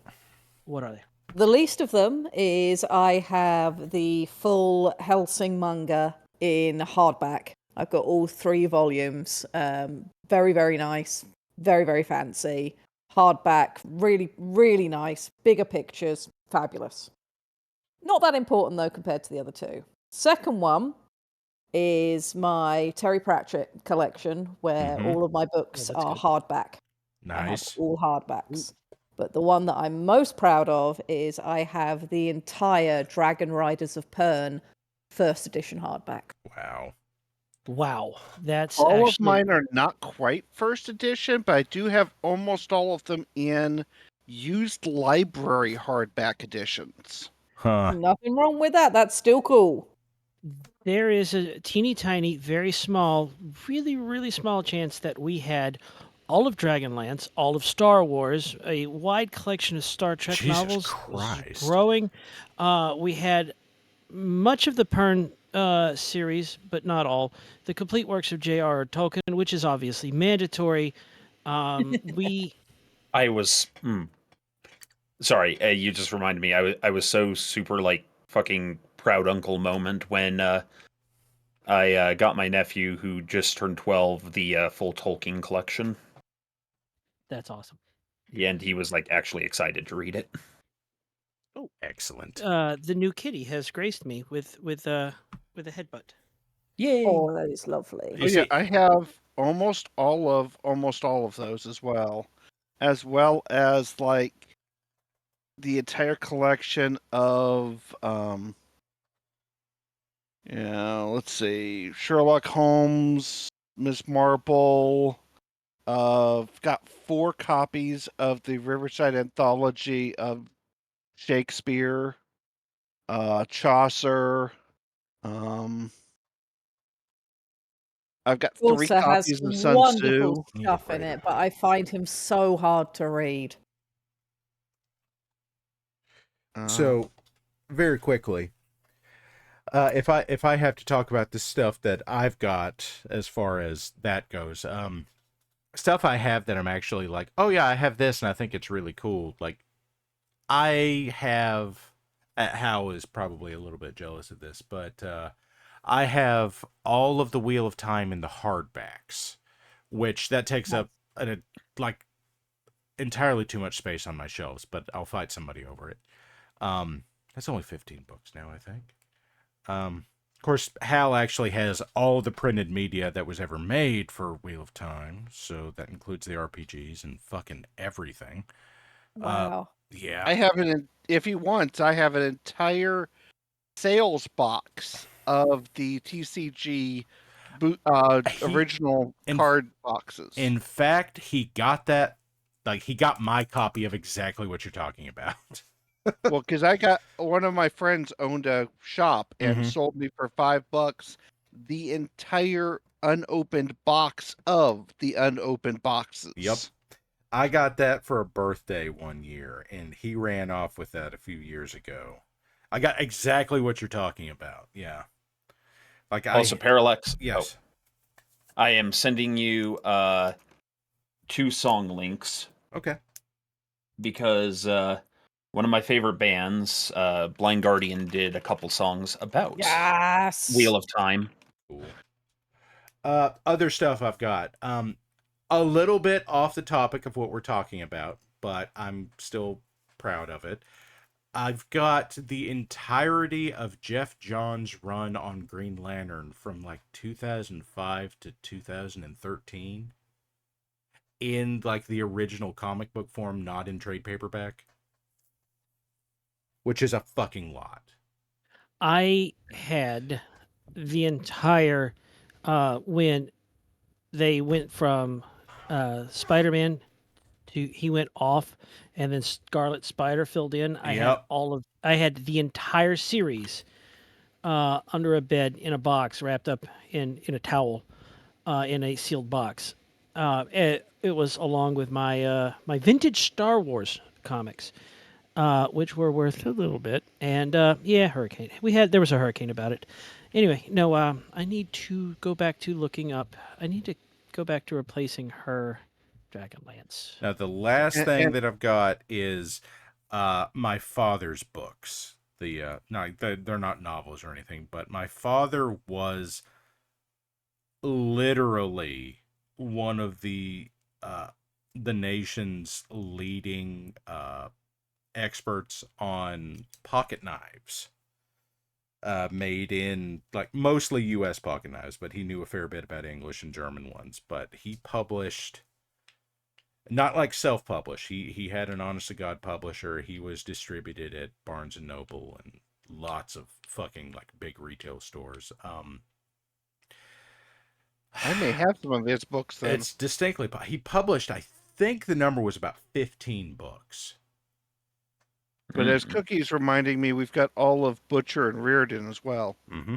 What are they? The least of them is I have the full Helsing manga in hardback. I've got all 3 volumes. Very, very nice. Very, very fancy. Hardback. Really, really nice. Bigger pictures. Fabulous. Not that important, though, compared to the other 2. Second one is my Terry Pratchett collection, where all of my books are hardback. Nice. All hardbacks. But the one that I'm most proud of is I have the entire Dragon Riders of Pern first edition hardback. Wow. Wow. That's all of mine are not quite first edition, but I do have almost all of them in used library hardback editions. Huh. Nothing wrong with that. That's still cool. There is a teeny tiny, very small, really, really small chance that we had all of Dragonlance, all of Star Wars, a wide collection of Star Trek Jesus novels. Christ. Growing. We had much of the Pern series, but not all. The complete works of J.R.R. Tolkien, which is obviously mandatory. I was... Sorry, you just reminded me. I was so super, like, fucking proud uncle moment when I got my nephew, who just turned 12, the full Tolkien collection. That's awesome. Yeah, and he was, like, actually excited to read it. Oh, excellent. The new kitty has graced me with a headbutt. Yay! Oh, that is lovely. Oh, yeah, I have almost all of those as well as like the entire collection of let's see, Sherlock Holmes, Miss Marple. Got 4 copies of the Riverside Anthology of Shakespeare, Chaucer. I've got 3 copies of Sun wonderful Tzu. stuff in it, but I find him so hard to read. So, very quickly, if I have to talk about the stuff that I've got as far as that goes, stuff I have that I'm actually like, oh yeah, I have this and I think it's really cool. Like, I have, Hal is probably a little bit jealous of this, but I have all of the Wheel of Time in the hardbacks, which that takes up like entirely too much space on my shelves, but I'll fight somebody over it. That's only 15 books now, I think. Of course, Hal actually has all the printed media that was ever made for Wheel of Time, so that includes the RPGs and fucking everything. Wow. Yeah. I have if he wants, I have an entire sales box of the TCG original card boxes. In fact, he got that, like, he got my copy of exactly what you're talking about. Well, because I got one of my friends owned a shop and sold me for $5 the entire unopened box of the unopened boxes. Yep. I got that for a birthday one year, and he ran off with that a few years ago. I got exactly what you're talking about. Yeah. Like Also, Parallax. Yes. I am sending you 2 song links. Okay. Because one of my favorite bands, Blind Guardian, did a couple songs about Wheel of Time. Cool. Other stuff I've got. A little bit off the topic of what we're talking about, but I'm still proud of it. I've got the entirety of Jeff Johns' run on Green Lantern from like 2005 to 2013 in like the original comic book form, not in trade paperback, which is a fucking lot. I had the entire when they went from Spider-Man to he went off, and then Scarlet Spider filled in. I had the entire series under a bed in a box, wrapped up in a towel, in a sealed box. It was along with my my vintage Star Wars comics, which were worth a little bit. And hurricane. There was a hurricane about it. Anyway, no, I need to go back to looking up. I need to go back to replacing her Dragonlance. Now, the last thing that I've got is my father's books. They're not novels or anything, but my father was literally one of the nation's leading experts on pocket knives. Made in, like, mostly U.S. pocket knives, but he knew a fair bit about English and German ones. But he published, not like self-published. He had an honest-to-God publisher. He was distributed at Barnes & Noble and lots of fucking, like, big retail stores. I may have some of his books, then. It's distinctly... He published, I think the number was about 15 books. But as Cookie's reminding me, we've got all of Butcher and Reardon as well. Mm-hmm.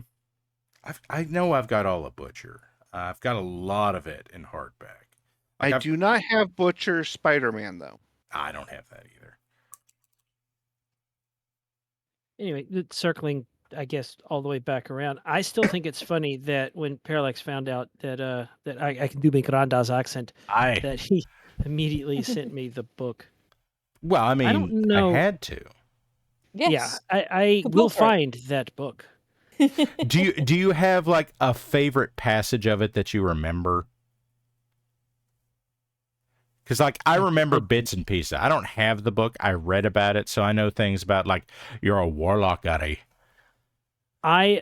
I know I've got all of Butcher. I've got a lot of it in hardback. I do not have Butcher Spider-Man, though. I don't have that either. Anyway, circling, I guess, all the way back around, I still think it's funny that when Parallax found out that that I can do Granda's accent, that he immediately sent me the book. Well, I mean, I don't know. I had to. Yes. Yeah, I will find that book. Do you have like a favorite passage of it that you remember? Because like I remember bits and pieces. I don't have the book. I read about it, so I know things about like you're a warlock, Gary. One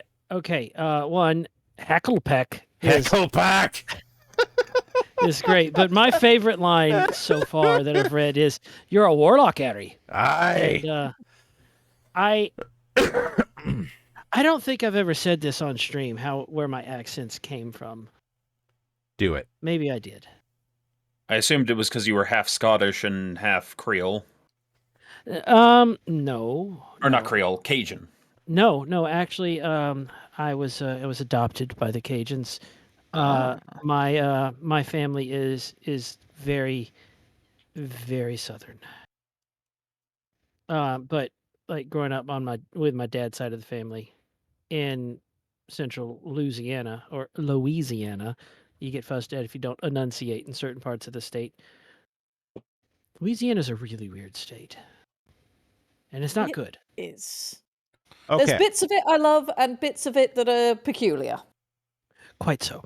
Hacklepeck. Hacklepeck is great, but my favorite line so far that I've read is "You're a warlock, Harry." Aye. And, I don't think I've ever said this on stream. Where my accents came from. Do it. Maybe I did. I assumed it was because you were half Scottish and half Creole. No. Or not Creole, Cajun. No. Actually, I was adopted by the Cajuns. My family is very, very southern. But like growing up with my dad's side of the family in central Louisiana, you get fussed at if you don't enunciate in certain parts of the state. Louisiana's a really weird state. And it's not good. It is. Okay. There's bits of it I love and bits of it that are peculiar. Quite so.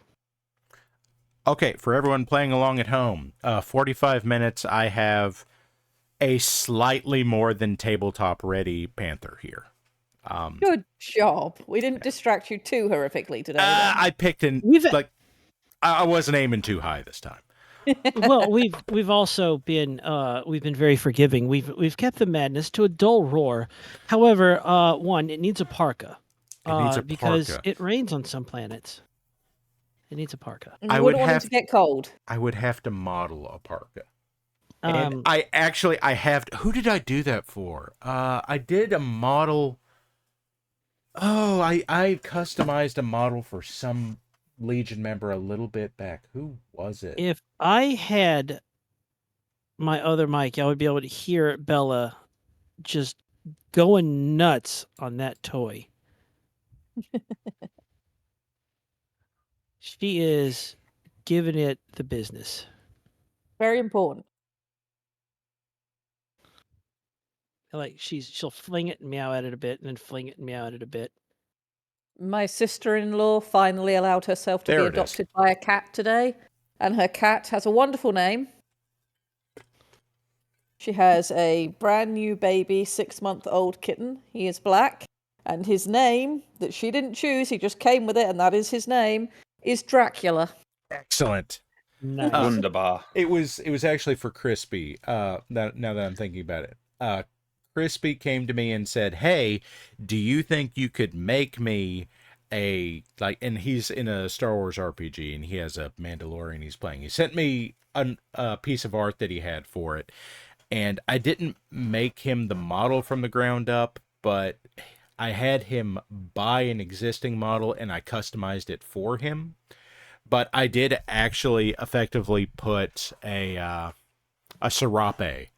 Okay, for everyone playing along at home, 45 minutes, I have a slightly more than tabletop ready Panther here. Good job. We didn't distract you too horrifically today. then. I picked I wasn't aiming too high this time. Well, we've also been we've been very forgiving. We've kept the madness to a dull roar. However, one, it needs a parka. Because it rains on some planets. It needs a parka. I wouldn't want it to get cold. I would have to model a parka. And I have. Who did I do that for? I did a model. Oh, I customized a model for some Legion member a little bit back. Who was it? If I had my other mic, I would be able to hear Bella just going nuts on that toy. She is giving it the business. Very important. Like she'll fling it and meow at it a bit, and then fling it and meow at it a bit. My sister-in-law finally allowed herself to be adopted by a cat today, and her cat has a wonderful name. She has a brand new baby, 6-month-old kitten. He is black, and his name that she didn't choose, he just came with it, and that is his name, is Dracula. Excellent. Nice. Wunderbar. It was actually for Crispy. Now that I'm thinking about it, Crispy came to me and said, "Hey, do you think you could make me a and he's in a Star Wars RPG and he has a Mandalorian he's playing. He sent me a piece of art that he had for it, and I didn't make him the model from the ground up, but I had him buy an existing model and I customized it for him. But I did actually effectively put a serape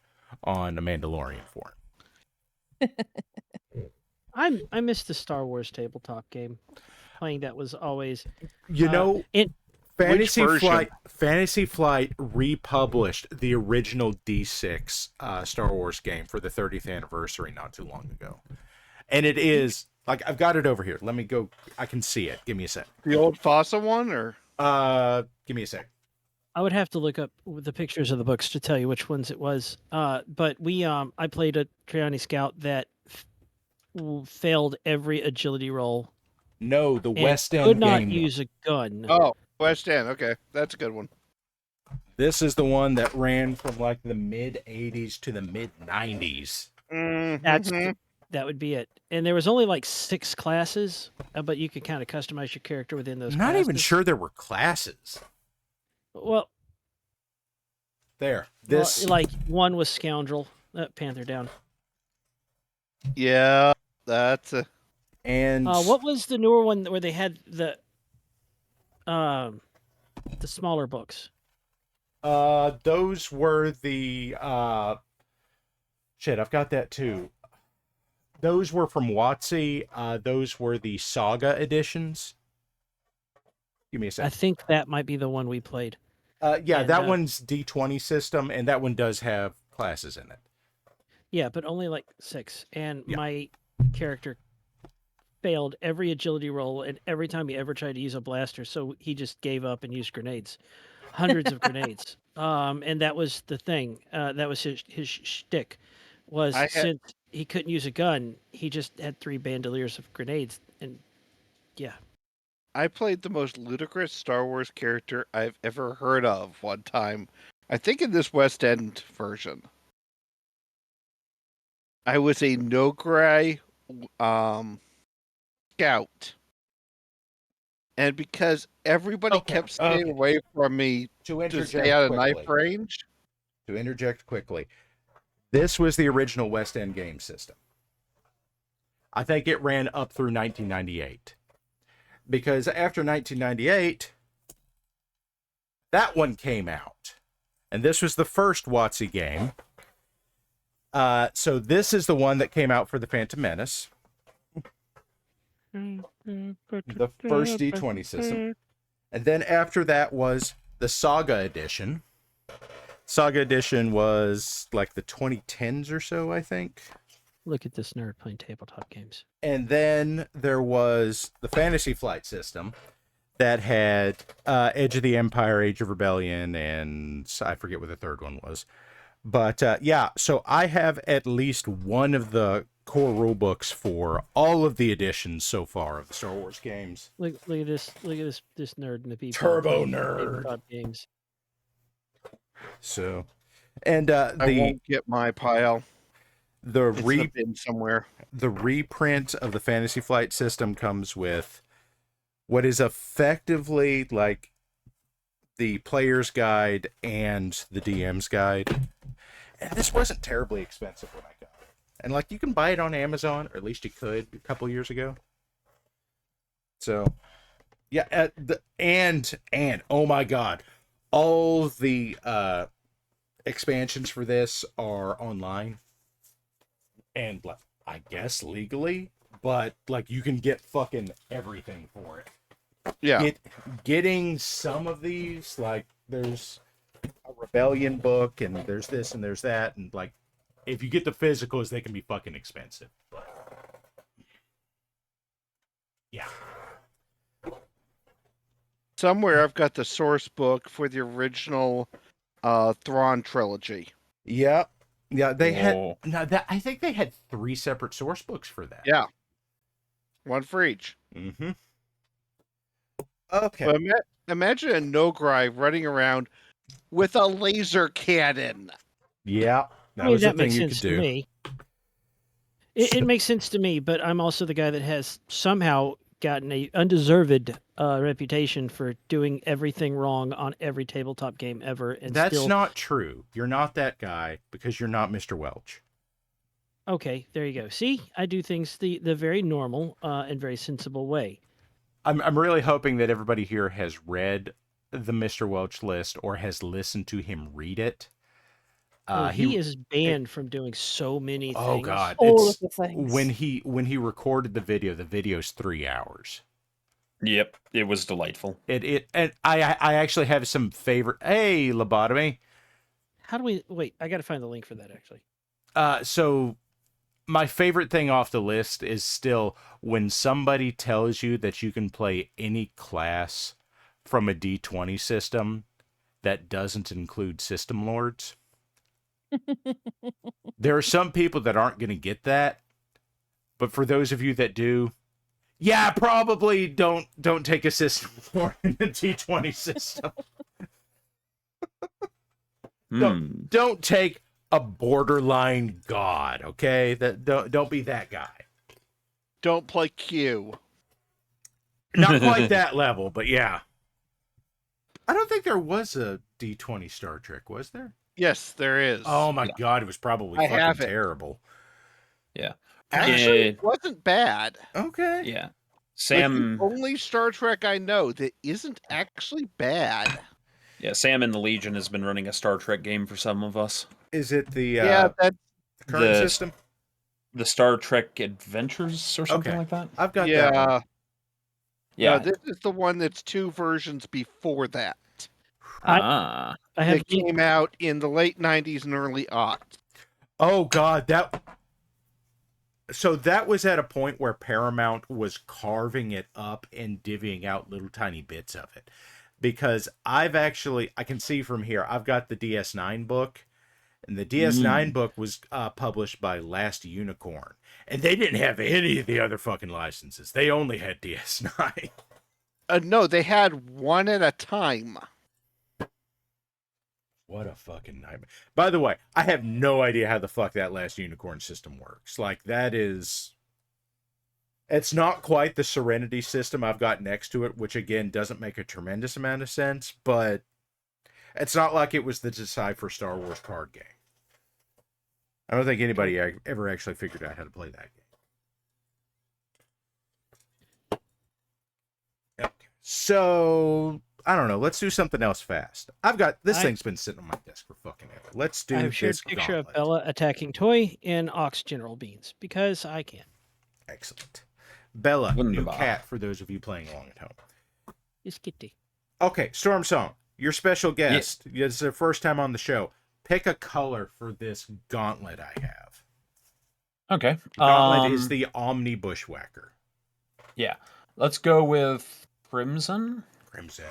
on a Mandalorian for him. I miss the Star Wars tabletop game. Playing that was always Fantasy Flight republished the original D6 Star Wars game for the 30th anniversary not too long ago. And it is I've got it over here. Let me go. I can see it. Give me a sec. The old FOSSA one, or give me a sec. I would have to look up the pictures of the books to tell you which ones it was. But I played a Triani Scout that failed every agility roll. No, the West End could not game. use a gun. Oh, West End. Okay, that's a good one. This is the one that ran from the mid 80s to the mid 90s. Mm-hmm. That would be it. And there was only 6 classes, but you could kind of customize your character within those Not classes. even sure there were classes. Well, there. One was Scoundrel. Panther down. Yeah, that's a... And what was the newer one where they had the smaller books? Those were the I've got that too. Those were from WotC. Those were the Saga editions. Give me a second. I think that might be the one we played. That one's D20 system, and that one does have classes in it. Yeah, but only 6. And my character failed every agility roll, and every time he ever tried to use a blaster, so he just gave up and used grenades. Hundreds of grenades. And that was the thing. That was his shtick. Since he couldn't use a gun, he just had 3 bandoliers of grenades, and yeah. I played the most ludicrous Star Wars character I've ever heard of one time. I think in this West End version. I was a Nograi scout. And because everybody kept staying away from me to stay out of knife range. To interject quickly. This was the original West End game system. I think it ran up through 1998. Because after 1998, that one came out. And this was the first WotC game. So this is the one that came out for the Phantom Menace. The first D20 system. And then after that was the Saga Edition. Saga Edition was the 2010s or so, I think. Look at this nerd playing tabletop games. And then there was the Fantasy Flight system that had Edge of the Empire, Age of Rebellion, and I forget what the third one was. But yeah, so I have at least one of the core rule books for all of the editions so far of the Star Wars games. Look at this nerd in the people. Turbo playing nerd. tabletop games. So, and I won't get my pile. the It's in a bin somewhere. The reprint of the Fantasy Flight system comes with what is effectively like the player's guide and the DM's guide. And this wasn't terribly expensive when I got it. And like you can buy it on Amazon, or at least you could a couple years ago. So yeah, and oh my god, all the expansions for this are online. And like I guess legally, but like you can get fucking everything for it. Yeah. Getting some of these, like there's a Rebellion book and there's this and there's that, and like if you get the physicals, they can be fucking expensive. But yeah. Somewhere I've got the source book for the original Thrawn trilogy. Yeah. Yeah, they had I think they had 3 separate source books for that. Yeah. One for each. Mm-hmm. Okay. But imagine a Nograi running around with a laser cannon. Yeah. That makes sense to me. It makes sense to me, but I'm also the guy that has somehow gotten a undeserved reputation for doing everything wrong on every tabletop game ever. And that's not true. You're not that guy because you're not Mr. Welch. Okay, there you go. See, I do things the very normal and very sensible way. I'm really hoping that everybody here has read the Mr. Welch list or has listened to him read it. He is banned from doing so many things. Oh God, all of the things. When he recorded the video's 3 hours. Yep, it was delightful. And I actually have some favorite. Hey, lobotomy. How do we wait? I got to find the link for that actually. So my favorite thing off the list is still when somebody tells you that you can play any class from a D20 system that doesn't include system lords. There are some people that aren't going to get that, but for those of you that do, yeah, probably don't take a system lord in the D20 system. Don't take a borderline god, okay? Don't be that guy. Don't play Q. Not quite that level, but yeah. I don't think there was a D20 Star Trek, was there? Yes, there is. Oh my god, it was probably fucking terrible. Yeah. Actually, it wasn't bad. Okay. Yeah. Sam... Like the only Star Trek I know that isn't actually bad. Yeah, Sam in the Legion has been running a Star Trek game for some of us. Is it the current system? The Star Trek Adventures or something like that? I've got that one. Yeah. No, this is the one that's 2 versions before that. I have it came out in the late 90s and early aughts. Oh god, so that was at a point where Paramount was carving it up and divvying out little tiny bits of it. Because I can see from here, I've got the DS9 book, and the DS9 book was published by Last Unicorn. And they didn't have any of the other fucking licenses. They only had DS9. No, they had one at a time. What a fucking nightmare. By the way, I have no idea how the fuck that Last Unicorn system works. Like, it's not quite the Serenity system I've got next to it, which again doesn't make a tremendous amount of sense, but it's not like it was the Decipher Star Wars card game. I don't think anybody ever actually figured out how to play that game. Okay. So, I don't know. Let's do something else fast. I've got this thing's been sitting on my desk for fucking ever. Let's do I've shared this a picture gauntlet. of Bella attacking Toy and Ox General Beans because I can. Excellent. Bella, new Wunderbar. cat for those of you playing along at home. It's kitty. Okay, Storm Song, your special guest. It's their first time on the show. Pick a color for this gauntlet I have. Okay. The gauntlet is the Omni Bushwhacker. Yeah. Let's go with Crimson. Crimson.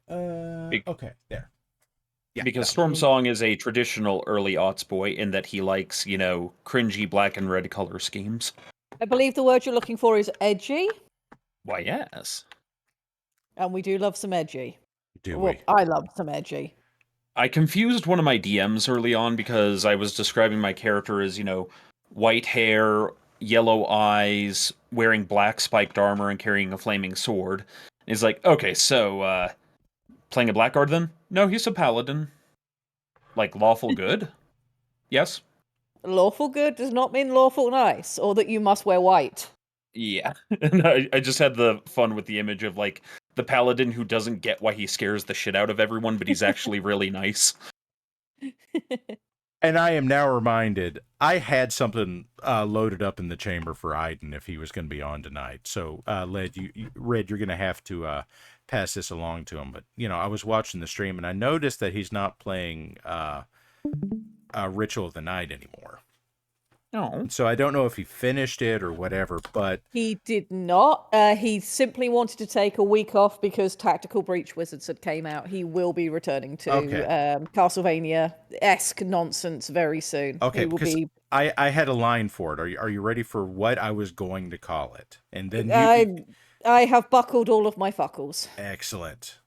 Okay, there. Yeah, Because Storm Song is a traditional early aughts boy in that he likes, cringy black and red color schemes. I believe the word you're looking for is edgy. Why, yes. And we do love some edgy. Do well, we? I love some edgy. I confused one of my DMs early on because I was describing my character as, white hair, yellow eyes, wearing black spiked armor, and carrying a flaming sword. And he's like, okay, so, playing a blackguard then? No, he's a paladin. Like, lawful good? Yes? Lawful good does not mean lawful nice, or that you must wear white. Yeah. And I just had the fun with the image of, like, the paladin who doesn't get why he scares the shit out of everyone, but he's actually really nice. And I am now reminded, I had something loaded up in the chamber for Aiden if he was going to be on tonight. So, Red, you're going to have to pass this along to him. But, I was watching the stream, and I noticed that he's not playing Ritual of the Night anymore. No. So I don't know if he finished it or whatever, but... He did not. He simply wanted to take a week off because Tactical Breach Wizards had came out. He will be returning to Castlevania-esque nonsense very soon. Okay, because I had a line for it. Are you ready for what I was going to call it? And then I have buckled all of my fuckles. Excellent.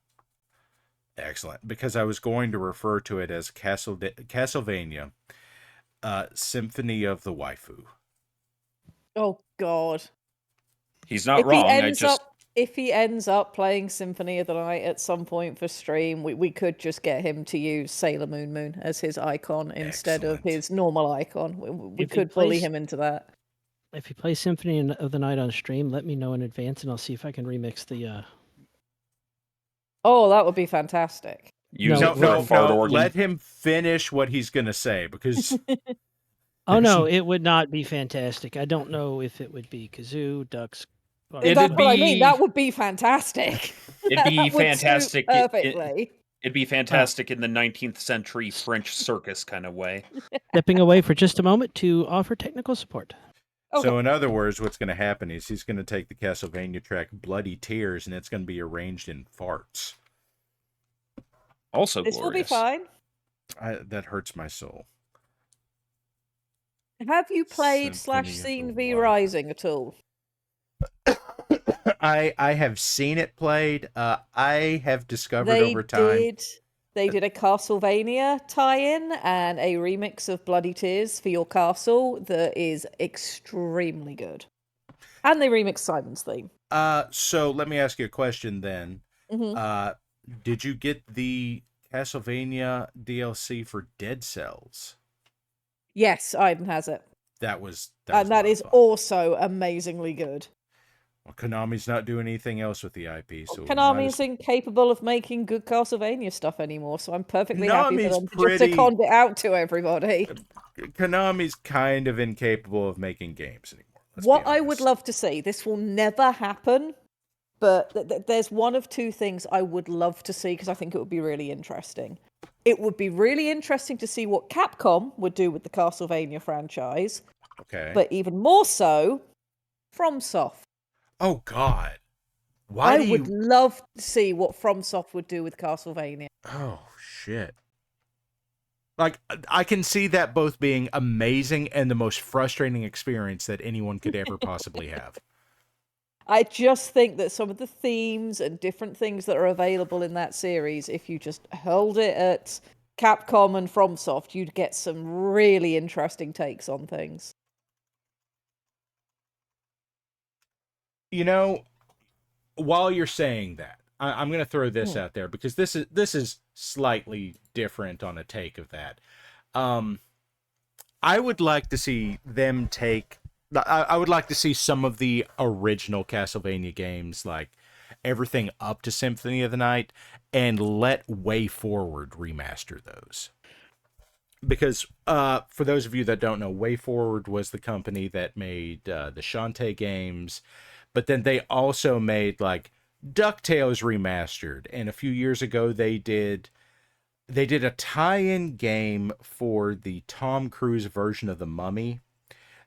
Because I was going to refer to it as Castlevania Symphony of the Waifu. Oh, God. He's not wrong. If he ends up playing Symphony of the Night at some point for stream, we could just get him to use Sailor Moon as his icon instead of his normal icon. We could bully him into that. If you play Symphony of the Night on stream, let me know in advance, and I'll see if I can remix the... Oh, that would be fantastic. Let him finish what he's going to say, because... Oh, no, it would not be fantastic. I don't know if it would be Kazoo, Ducks... That's what I mean. That would be fantastic. It'd be fantastic. Perfectly. It'd be fantastic in the 19th century French circus kind of way. Stepping away for just a moment to offer technical support. Okay. So in other words, what's going to happen is he's going to take the Castlevania track Bloody Tears, and it's going to be arranged in farts. Also this glorious. Will be fine. That hurts my soul. Have you played /Scene V Rising at all? I have seen it played. I have discovered over time. They did a Castlevania tie-in and a remix of Bloody Tears for your castle that is extremely good. And they remixed Simon's theme. So let me ask you a question then. Mm-hmm. Did you get the Castlevania DLC for Dead Cells? Yes, Aiden has it. That was that is also amazingly good. Well, Konami's not doing anything else with the IP, so Konami's incapable of making good Castlevania stuff anymore, so I'm perfectly happy for them to second it out to everybody. Konami's kind of incapable of making games anymore. What I would love to see, this will never happen, but there's one of two things I would love to see because I think it would be really interesting. It would be really interesting to see what Capcom would do with the Castlevania franchise. Okay. But even more so, FromSoft. Oh, God. I would love to see what FromSoft would do with Castlevania. Oh, shit. Like, I can see that both being amazing and the most frustrating experience that anyone could ever possibly have. I just think that some of the themes and different things that are available in that series, if you just held it at Capcom and FromSoft, you'd get some really interesting takes on things. You know, while you're saying that, I'm going to throw this out there because this is slightly different on a take of that. I would like to see them take... I would like to see some of the original Castlevania games, like everything up to Symphony of the Night, and let Way Forward remaster those. Because for those of you that don't know, Way Forward was the company that made the Shantae games, but then they also made like DuckTales Remastered, and a few years ago they did a tie-in game for the Tom Cruise version of The Mummy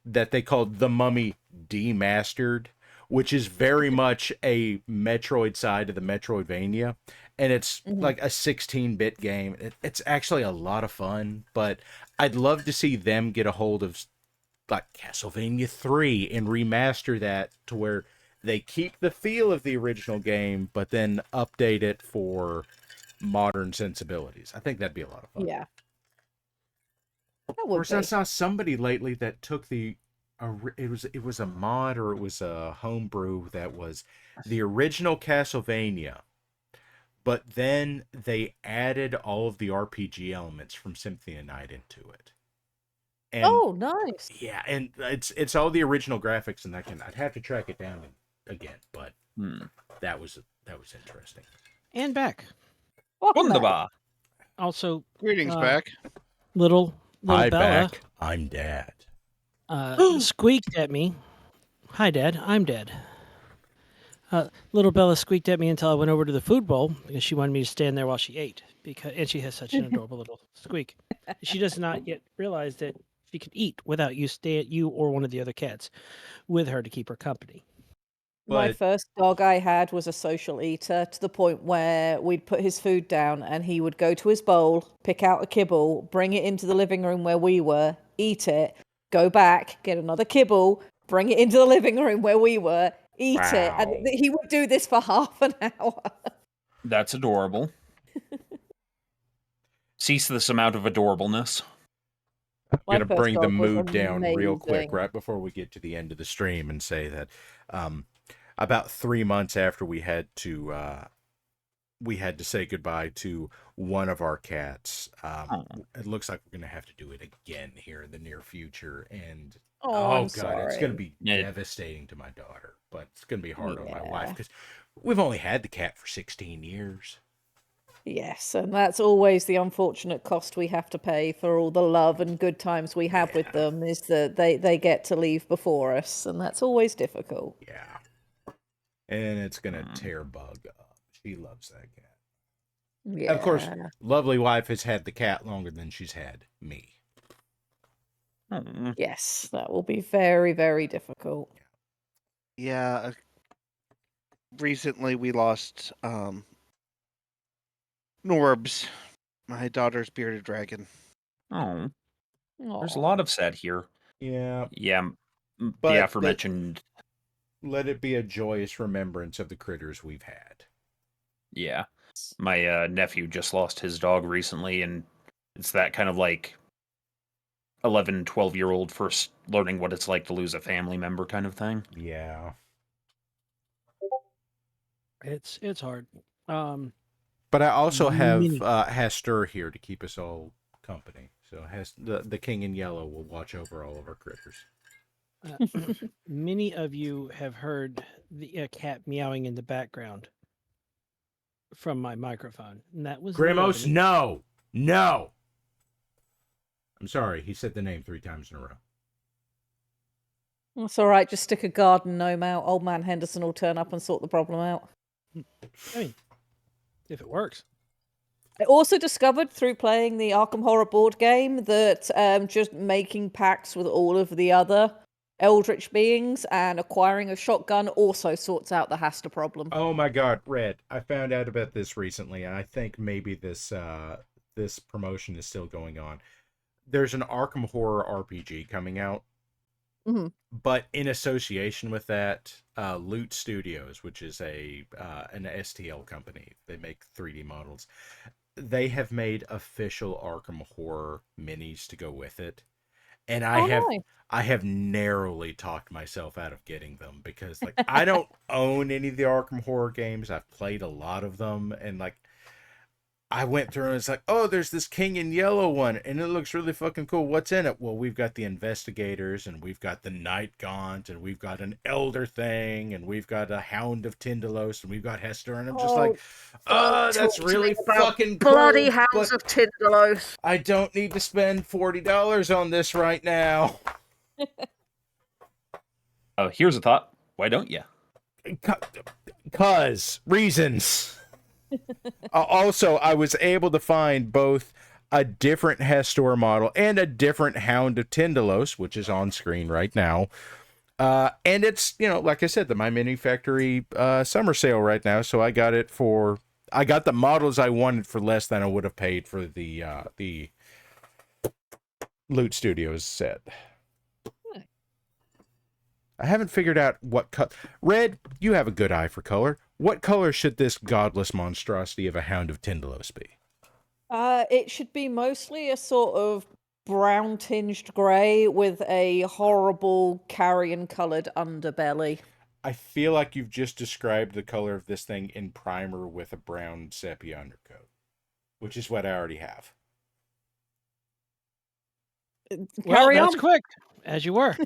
that they called The Mummy Demastered, which is very much a Metroid side of the Metroidvania. and it's like a 16-bit game. It's actually a lot of fun, but I'd love to see them get a hold of like Castlevania 3 and remaster that to where they keep the feel of the original game, but then update it for modern sensibilities. I think that'd be a lot of fun. Yeah. Of course, I saw somebody lately that took it was a mod or it was a homebrew that was the original Castlevania, but then they added all of the RPG elements from Symphony of Night into it. And, oh, nice. Yeah, and it's all the original graphics, and I'd have to track it down again, but that was interesting. And back. Wunderbar. Also, greetings back. Little Hi, Bella. back. I'm Dad. Squeaked at me. Hi, Dad. I'm Dad. Little Bella squeaked at me until I went over to the food bowl because she wanted me to stand there while she ate. And she has such an adorable little squeak. She does not yet realize that she can eat without you or one of the other cats with her to keep her company. My first dog I had was a social eater to the point where we'd put his food down and he would go to his bowl, pick out a kibble, bring it into the living room where we were, eat it, go back, get another kibble, bring it into the living room where we were, eat it. And he would do this for half an hour. That's adorable. Cease this amount of adorableness. I'm going to bring the mood down real quick right before we get to the end of the stream and say that about 3 months after we had to say goodbye to one of our cats. It looks like we're going to have to do it again here in the near future. And God, sorry. it's going to be devastating to my daughter, but it's going to be hard on my wife because we've only had the cat for 16 years. Yes, and that's always the unfortunate cost we have to pay for all the love and good times we have with them, is that they get to leave before us, and that's always difficult. Yeah. And it's going to tear Bug up. She loves that cat. Yeah. Of course, lovely wife has had the cat longer than she's had me. Yes, that will be very, very difficult. Yeah. Recently we lost Norbs, my daughter's bearded dragon. Oh. There's a lot of sad here. Yeah. Yeah. But the aforementioned. Let it be a joyous remembrance of the critters we've had. Yeah. My nephew just lost his dog recently, and it's that kind of like 11, 12-year-old first learning what it's like to lose a family member kind of thing. Yeah. It's hard. But I also have Hester here to keep us all company. So the King in Yellow will watch over all of our critters. Many of you have heard the cat meowing in the background from my microphone. And that was Grimos, no! I'm sorry, he said the name 3 times in a row. That's all right, just stick a garden gnome out. Old man Henderson will turn up and sort the problem out. I mean, if it works. I also discovered through playing the Arkham Horror board game that just making pacts with all of the other eldritch beings and acquiring a shotgun also sorts out the Hasta problem. Oh my God, Red! I found out about this recently, and I think maybe this promotion is still going on. There's an Arkham Horror RPG coming out, but in association with that, Loot Studios, which is an STL company, they make 3D models. They have made official Arkham Horror minis to go with it, and I have narrowly talked myself out of getting them because I don't own any of the Arkham Horror games. I've played a lot of them, and I went through and it's like, oh, there's this King in Yellow one, and it looks really fucking cool. What's in it? Well, we've got the Investigators, and we've got the Night Gaunt, and we've got an Elder Thing, and we've got a Hound of Tindalos, and we've got Hester, and I'm just that's really fucking cool. Bloody Hounds of Tindalos. I don't need to spend $40 on this right now. Here's a thought. Why don't you? 'Cause reasons. Also, I was able to find both a different Hestor model and a different Hound of Tindalos, which is on screen right now. And it's, like I said, the My Mini Factory summer sale right now, so I got it for I got the models I wanted for less than I would have paid for the Loot Studios set. I haven't figured out what color. Red, you have a good eye for color. What color should this godless monstrosity of a Hound of Tindalos be? It should be mostly a sort of brown-tinged grey with a horrible carrion-coloured underbelly. I feel like you've just described the color of this thing in primer with a brown sepia undercoat, which is what I already have. Well, Carry that's on. quick, as you were.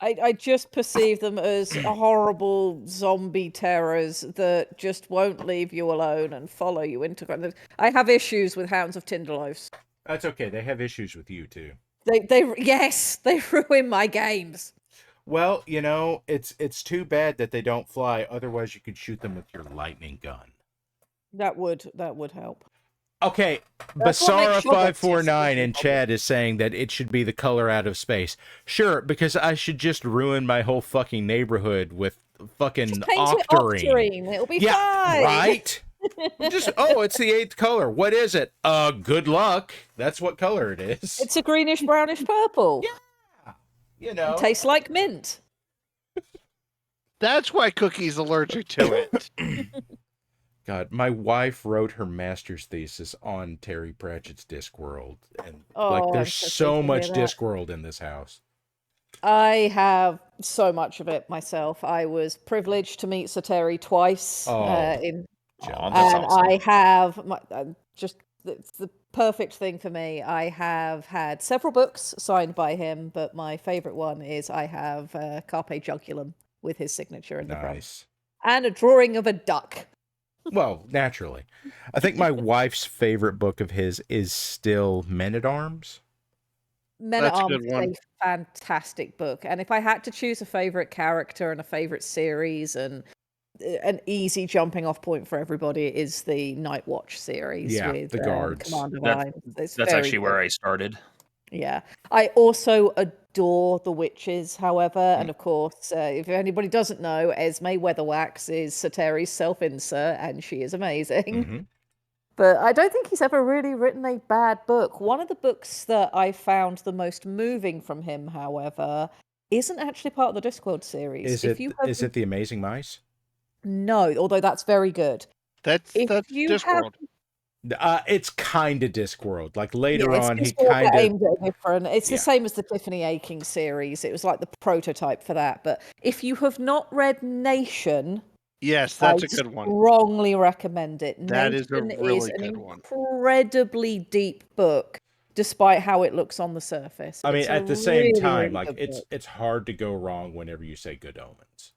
I just perceive them as horrible zombie terrors that just won't leave you alone and follow you into. I have issues with Hounds of Tindalos. That's okay. They have issues with you too. Yes, they ruin my games. Well, you know, it's too bad that they don't fly. Otherwise, you could shoot them with your lightning gun. That would help. Okay, That's what makes Basara549 in chat is saying that it should be the color out of space. Sure, because I should just ruin my whole fucking neighborhood with fucking Just paint it octarine. It'll be Yeah, fine. right? Just it's the 8th color. What is it? Good luck. That's what color it is. It's a greenish, brownish purple. Yeah. You know. It tastes like mint. That's why Cookie's allergic to it. God, my wife wrote her master's thesis on Terry Pratchett's Discworld, and there's so much Discworld in this house. I have so much of it myself. I was privileged to meet Sir Terry twice. That's and awesome. I have it's the perfect thing for me. I have had several books signed by him, but my favorite one is I have Carpe Jugulum with his signature in the front, and a drawing of a duck. Well, naturally. I think my wife's favorite book of his is still Men at Arms. Men at Arms is a fantastic book. And if I had to choose a favorite character and a favorite series, and an easy jumping off point for everybody is the Night Watch series with the Guards. Commander That's actually good. where I started. Yeah. I also adore the witches, however, and of course, if anybody doesn't know, Esme Weatherwax is Sir Terry's self-insert, and she is amazing. Mm-hmm. But I don't think he's ever really written a bad book. One of the books that I found the most moving from him, however, isn't actually part of the Discworld series. Is it The Amazing Mice? No, although that's very good. That's Discworld. It's kind of Discworld. Like later on, he kind of aimed at different. It's the same as the Tiffany Aching series. It was like the prototype for that. But if you have not read Nation, yes, that's a good one. Strongly recommend it. That Nation is a really an good one. Incredibly deep book, despite how it looks on the surface. I mean, It's at the a same really, time, really like good book. it's hard to go wrong whenever you say Good Omens.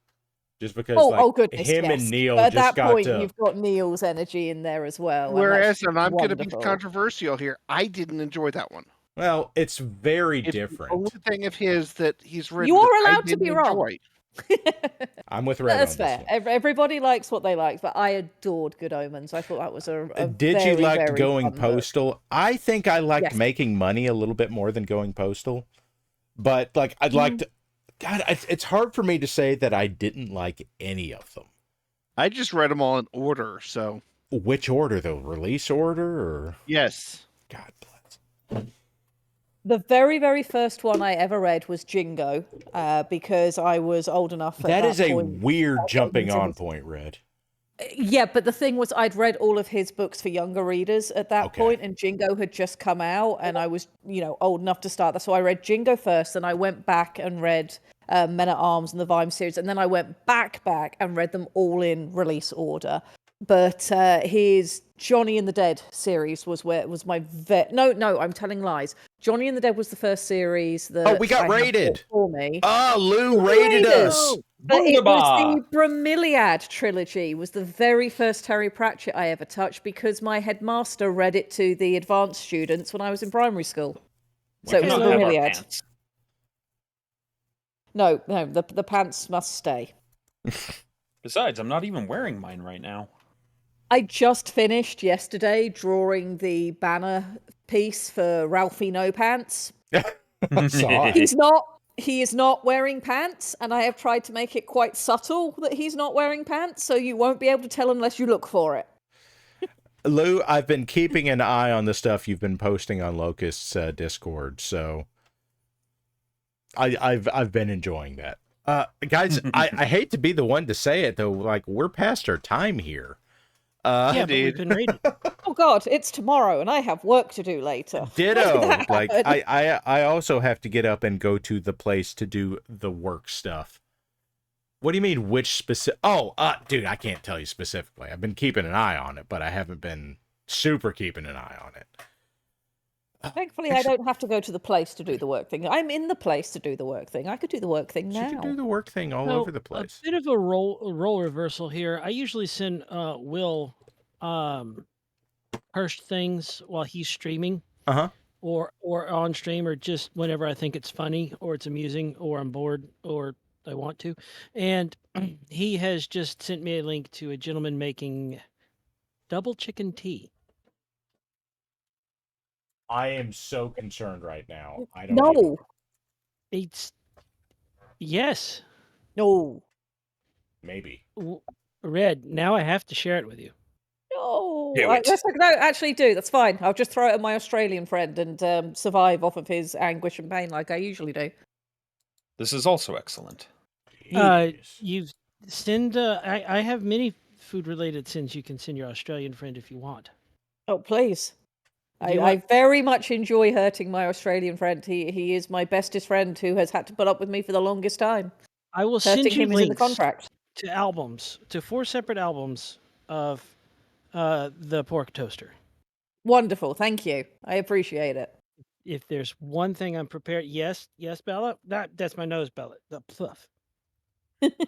Just because goodness, him yes. and Neil But at just that got point, to... you've got Neil's energy in there as well. Whereas, and I'm going to be wonderful. controversial here, I didn't enjoy that one. Well, it's very different. The only thing of his that he's written. You are that I allowed to be didn't wrong. enjoy. I'm with Red. That's on this fair. one. Everybody likes what they like, but I adored Good Omens. I thought that was a Did very, you like very going fun postal? book. I think I liked Yes. making money a little bit more than going postal. But like I'd like to... God, it's hard for me to say that I didn't like any of them. I just read them all in order, so... Which order, though? Release order, or...? Yes. God bless. The very, very first one I ever read was Jingo, because I was old enough at That is a point. weird jumping on point, Red. Yeah, but the thing was, I'd read all of his books for younger readers at that point, and Jingo had just come out, and I was, old enough to start that. So I read Jingo first, and I went back and read Men at Arms and the Vime series, and then I went back and read them all in release order. But his Johnny and the Dead series was my No, I'm telling lies. Johnny and the Dead was the first series that we got raided for me. Oh, Lou raided us. But it was the Bromeliad trilogy was the very first Terry Pratchett I ever touched, because my headmaster read it to the advanced students when I was in primary school. So it was the Bromeliad. No, the pants must stay. Besides, I'm not even wearing mine right now. I just finished yesterday drawing the banner piece for Ralphie No Pants. Sorry. He's not He is not wearing pants, and I have tried to make it quite subtle that he's not wearing pants, so you won't be able to tell unless you look for it. Lou, I've been keeping an eye on the stuff you've been posting on Locust's Discord, so I've been enjoying that. Guys, I hate to be the one to say it though, like we're past our time here. Yeah, but we've been raiding. Oh God, it's tomorrow, and I have work to do later. Ditto. When did that Like happen? I also have to get up and go to the place to do the work stuff. What do you mean? Which specific? Oh, dude, I can't tell you specifically. I've been keeping an eye on it, but I haven't been super keeping an eye on it. Thankfully, I don't have to go to the place to do the work thing. I'm in the place to do the work thing. I could do the work thing now. You can do the work thing all over the place. A bit of a role reversal here. I usually send Will Hirsch things while he's streaming. Or on stream, or just whenever I think it's funny or it's amusing or I'm bored or I want to. And he has just sent me a link to a gentleman making double chicken tea. I am so concerned right now. I don't No. It's yes. No. Maybe. Red, now I have to share it with you. No. Do it. No, actually do. That's fine. I'll just throw it at my Australian friend and survive off of his anguish and pain like I usually do. This is also excellent. You've send. I have many food-related sins you can send your Australian friend if you want. Oh, please. Do you I want- very much enjoy hurting my Australian friend. He is my bestest friend who has had to put up with me for the longest time. I will Hurting send you him is in the links contract. to albums, to 4 separate albums of the pork toaster. Wonderful. Thank you. I appreciate it. If there's one thing I'm prepared, yes, Bella. That's my nose, Bella. The fluff.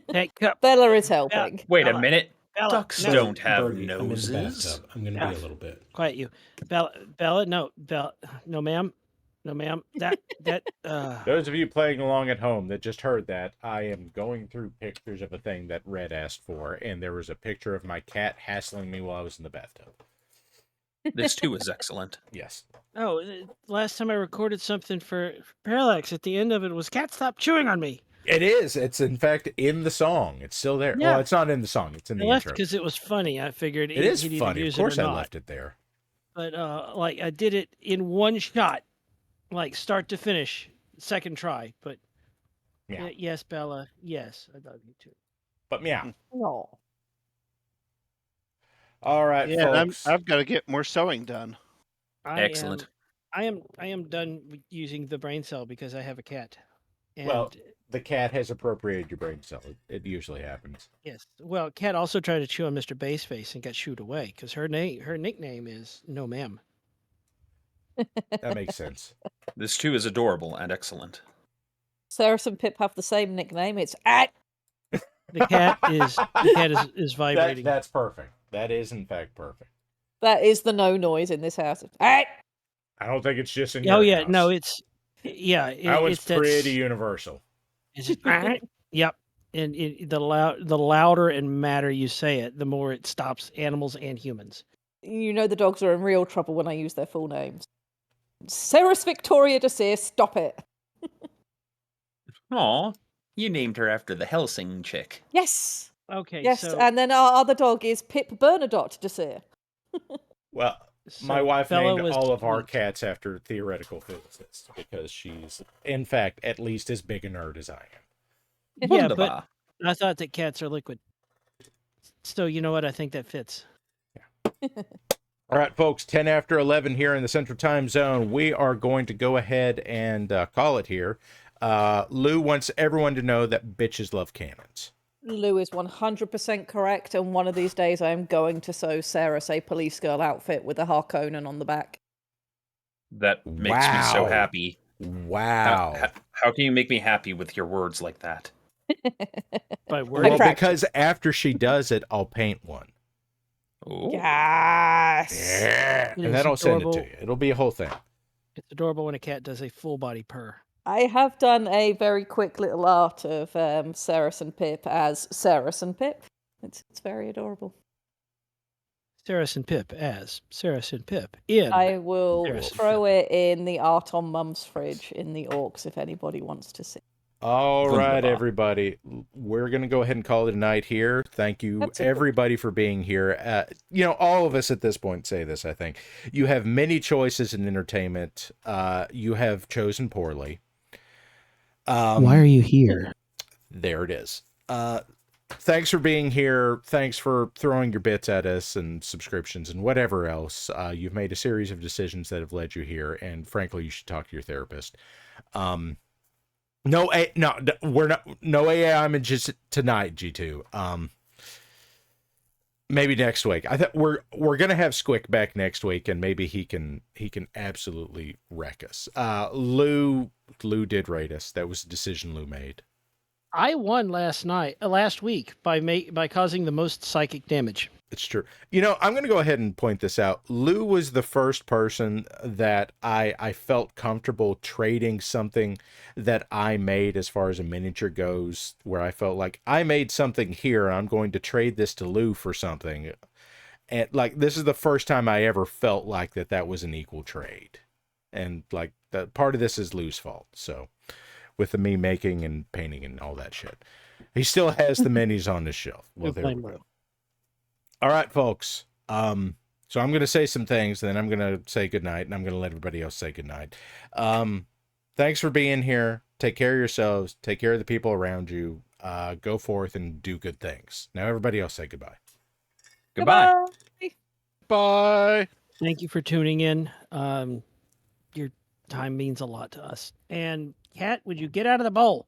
Hey, cup. Bella is helping. Wait a Bella, minute. Bella, Ducks no. don't have Bergie, I'm in the noses. bathtub. I'm gonna be a little bit. Quiet you, Bella. No, no, ma'am. That. Those of you playing along at home that just heard that, I am going through pictures of a thing that Red asked for, and there was a picture of my cat hassling me while I was in the bathtub. This too is excellent. Yes. Oh, last time I recorded something for Parallax, at the end of it was "Cat, stop chewing on me." It is. It's in fact in the song. It's still there. Yeah. Well, it's not in the song. It's in I the left intro. because it was funny. I figured It is he'd either funny. Of use course, it or I not. left it there. But like I did it in one shot, like start to finish, second try. But Yeah. yes, Bella. Yes, I love you too. But meow. No. All right, Yeah, folks. I've got to get more sewing done. Excellent. I am done with using the brain cell because I have a cat. And Well, the cat has appropriated your brain cell. It usually happens. yes, well, cat also tried to chew on Mr. Baseface and got shooed away because her nickname is No Ma'am. That makes sense. This too is adorable and excellent. Ceres and Pip have the same nickname. It's at. The cat is vibrating. That's perfect. That is in fact perfect. That is the no noise in this house. At. I don't think it's just in Oh your yeah, house. no, it's that was it's that pretty universal. It's just, yep. And the louder and madder you say it, the more it stops animals and humans. You know the dogs are in real trouble when I use their full names. Ceres Victoria Desir, stop it. Aw, you named her after the Helsing chick. Yes. Okay. Yes, So, and then our other dog is Pip Bernadotte Desir. Well, my so wife Bella named was all of our tweaked. cats after theoretical physicists because she's, in fact, at least as big a nerd as I am. Yeah, but Wunderbar. I thought that cats are liquid. So you know what? I think that fits. All right, folks, 10 after 11 here in the Central Time Zone. We are going to go ahead and call it here. Lou wants everyone to know that bitches love cannons. Lou is 100% correct, and one of these days I am going to sew Ceres a police girl outfit with a Harkonnen on the back. That makes me so Wow. happy. Wow. How can you make me happy with your words like that? By I'm word. Well, practicing. because after she does it, I'll paint one. Ooh. Yes. Yeah. It And is then I'll send it adorable. to you. It'll be a whole thing. It's adorable when a cat does a full body purr. I have done a very quick little art of Ceres and Pip as Ceres and Pip. It's very adorable. Ceres and Pip as Ceres and Pip in. I will Ceres and throw it in the art on Mum's fridge in the Orcs if anybody wants to see. All right, Wunderbar. everybody. We're going to go ahead and call it a night here. Thank you, That's a good- everybody, for being here. All of us at this point say this, I think. You have many choices in entertainment. You have chosen poorly. Why are you here? There it is. Thanks for being here. Thanks for throwing your bits at us and subscriptions and whatever else. You've made a series of decisions that have led you here, and frankly, you should talk to your therapist. We're not. No AI images tonight, G2. Maybe next week. I think we're gonna have Squick back next week, and maybe he can absolutely wreck us. Lou did rate us. That was a decision Lou made. I won last week by causing the most psychic damage. It's true. I'm going to go ahead and point this out. Lou was the first person that I felt comfortable trading something that I made as far as a miniature goes, where I felt like I made something here and I'm going to trade this to Lou for something. And this is the first time I ever felt like that was an equal trade. And the part of this is Lou's fault. So with the me making and painting and all that shit. He still has the minis on his shelf. Well, there we go. All right, folks. So I'm going to say some things, and then I'm going to say goodnight, and I'm going to let everybody else say goodnight. Thanks for being here. Take care of yourselves. Take care of the people around you. Go forth and do good things. Now, everybody else say goodbye. Goodbye. Bye. Thank you for tuning in. Your time means a lot to us. And Kat, would you get out of the bowl?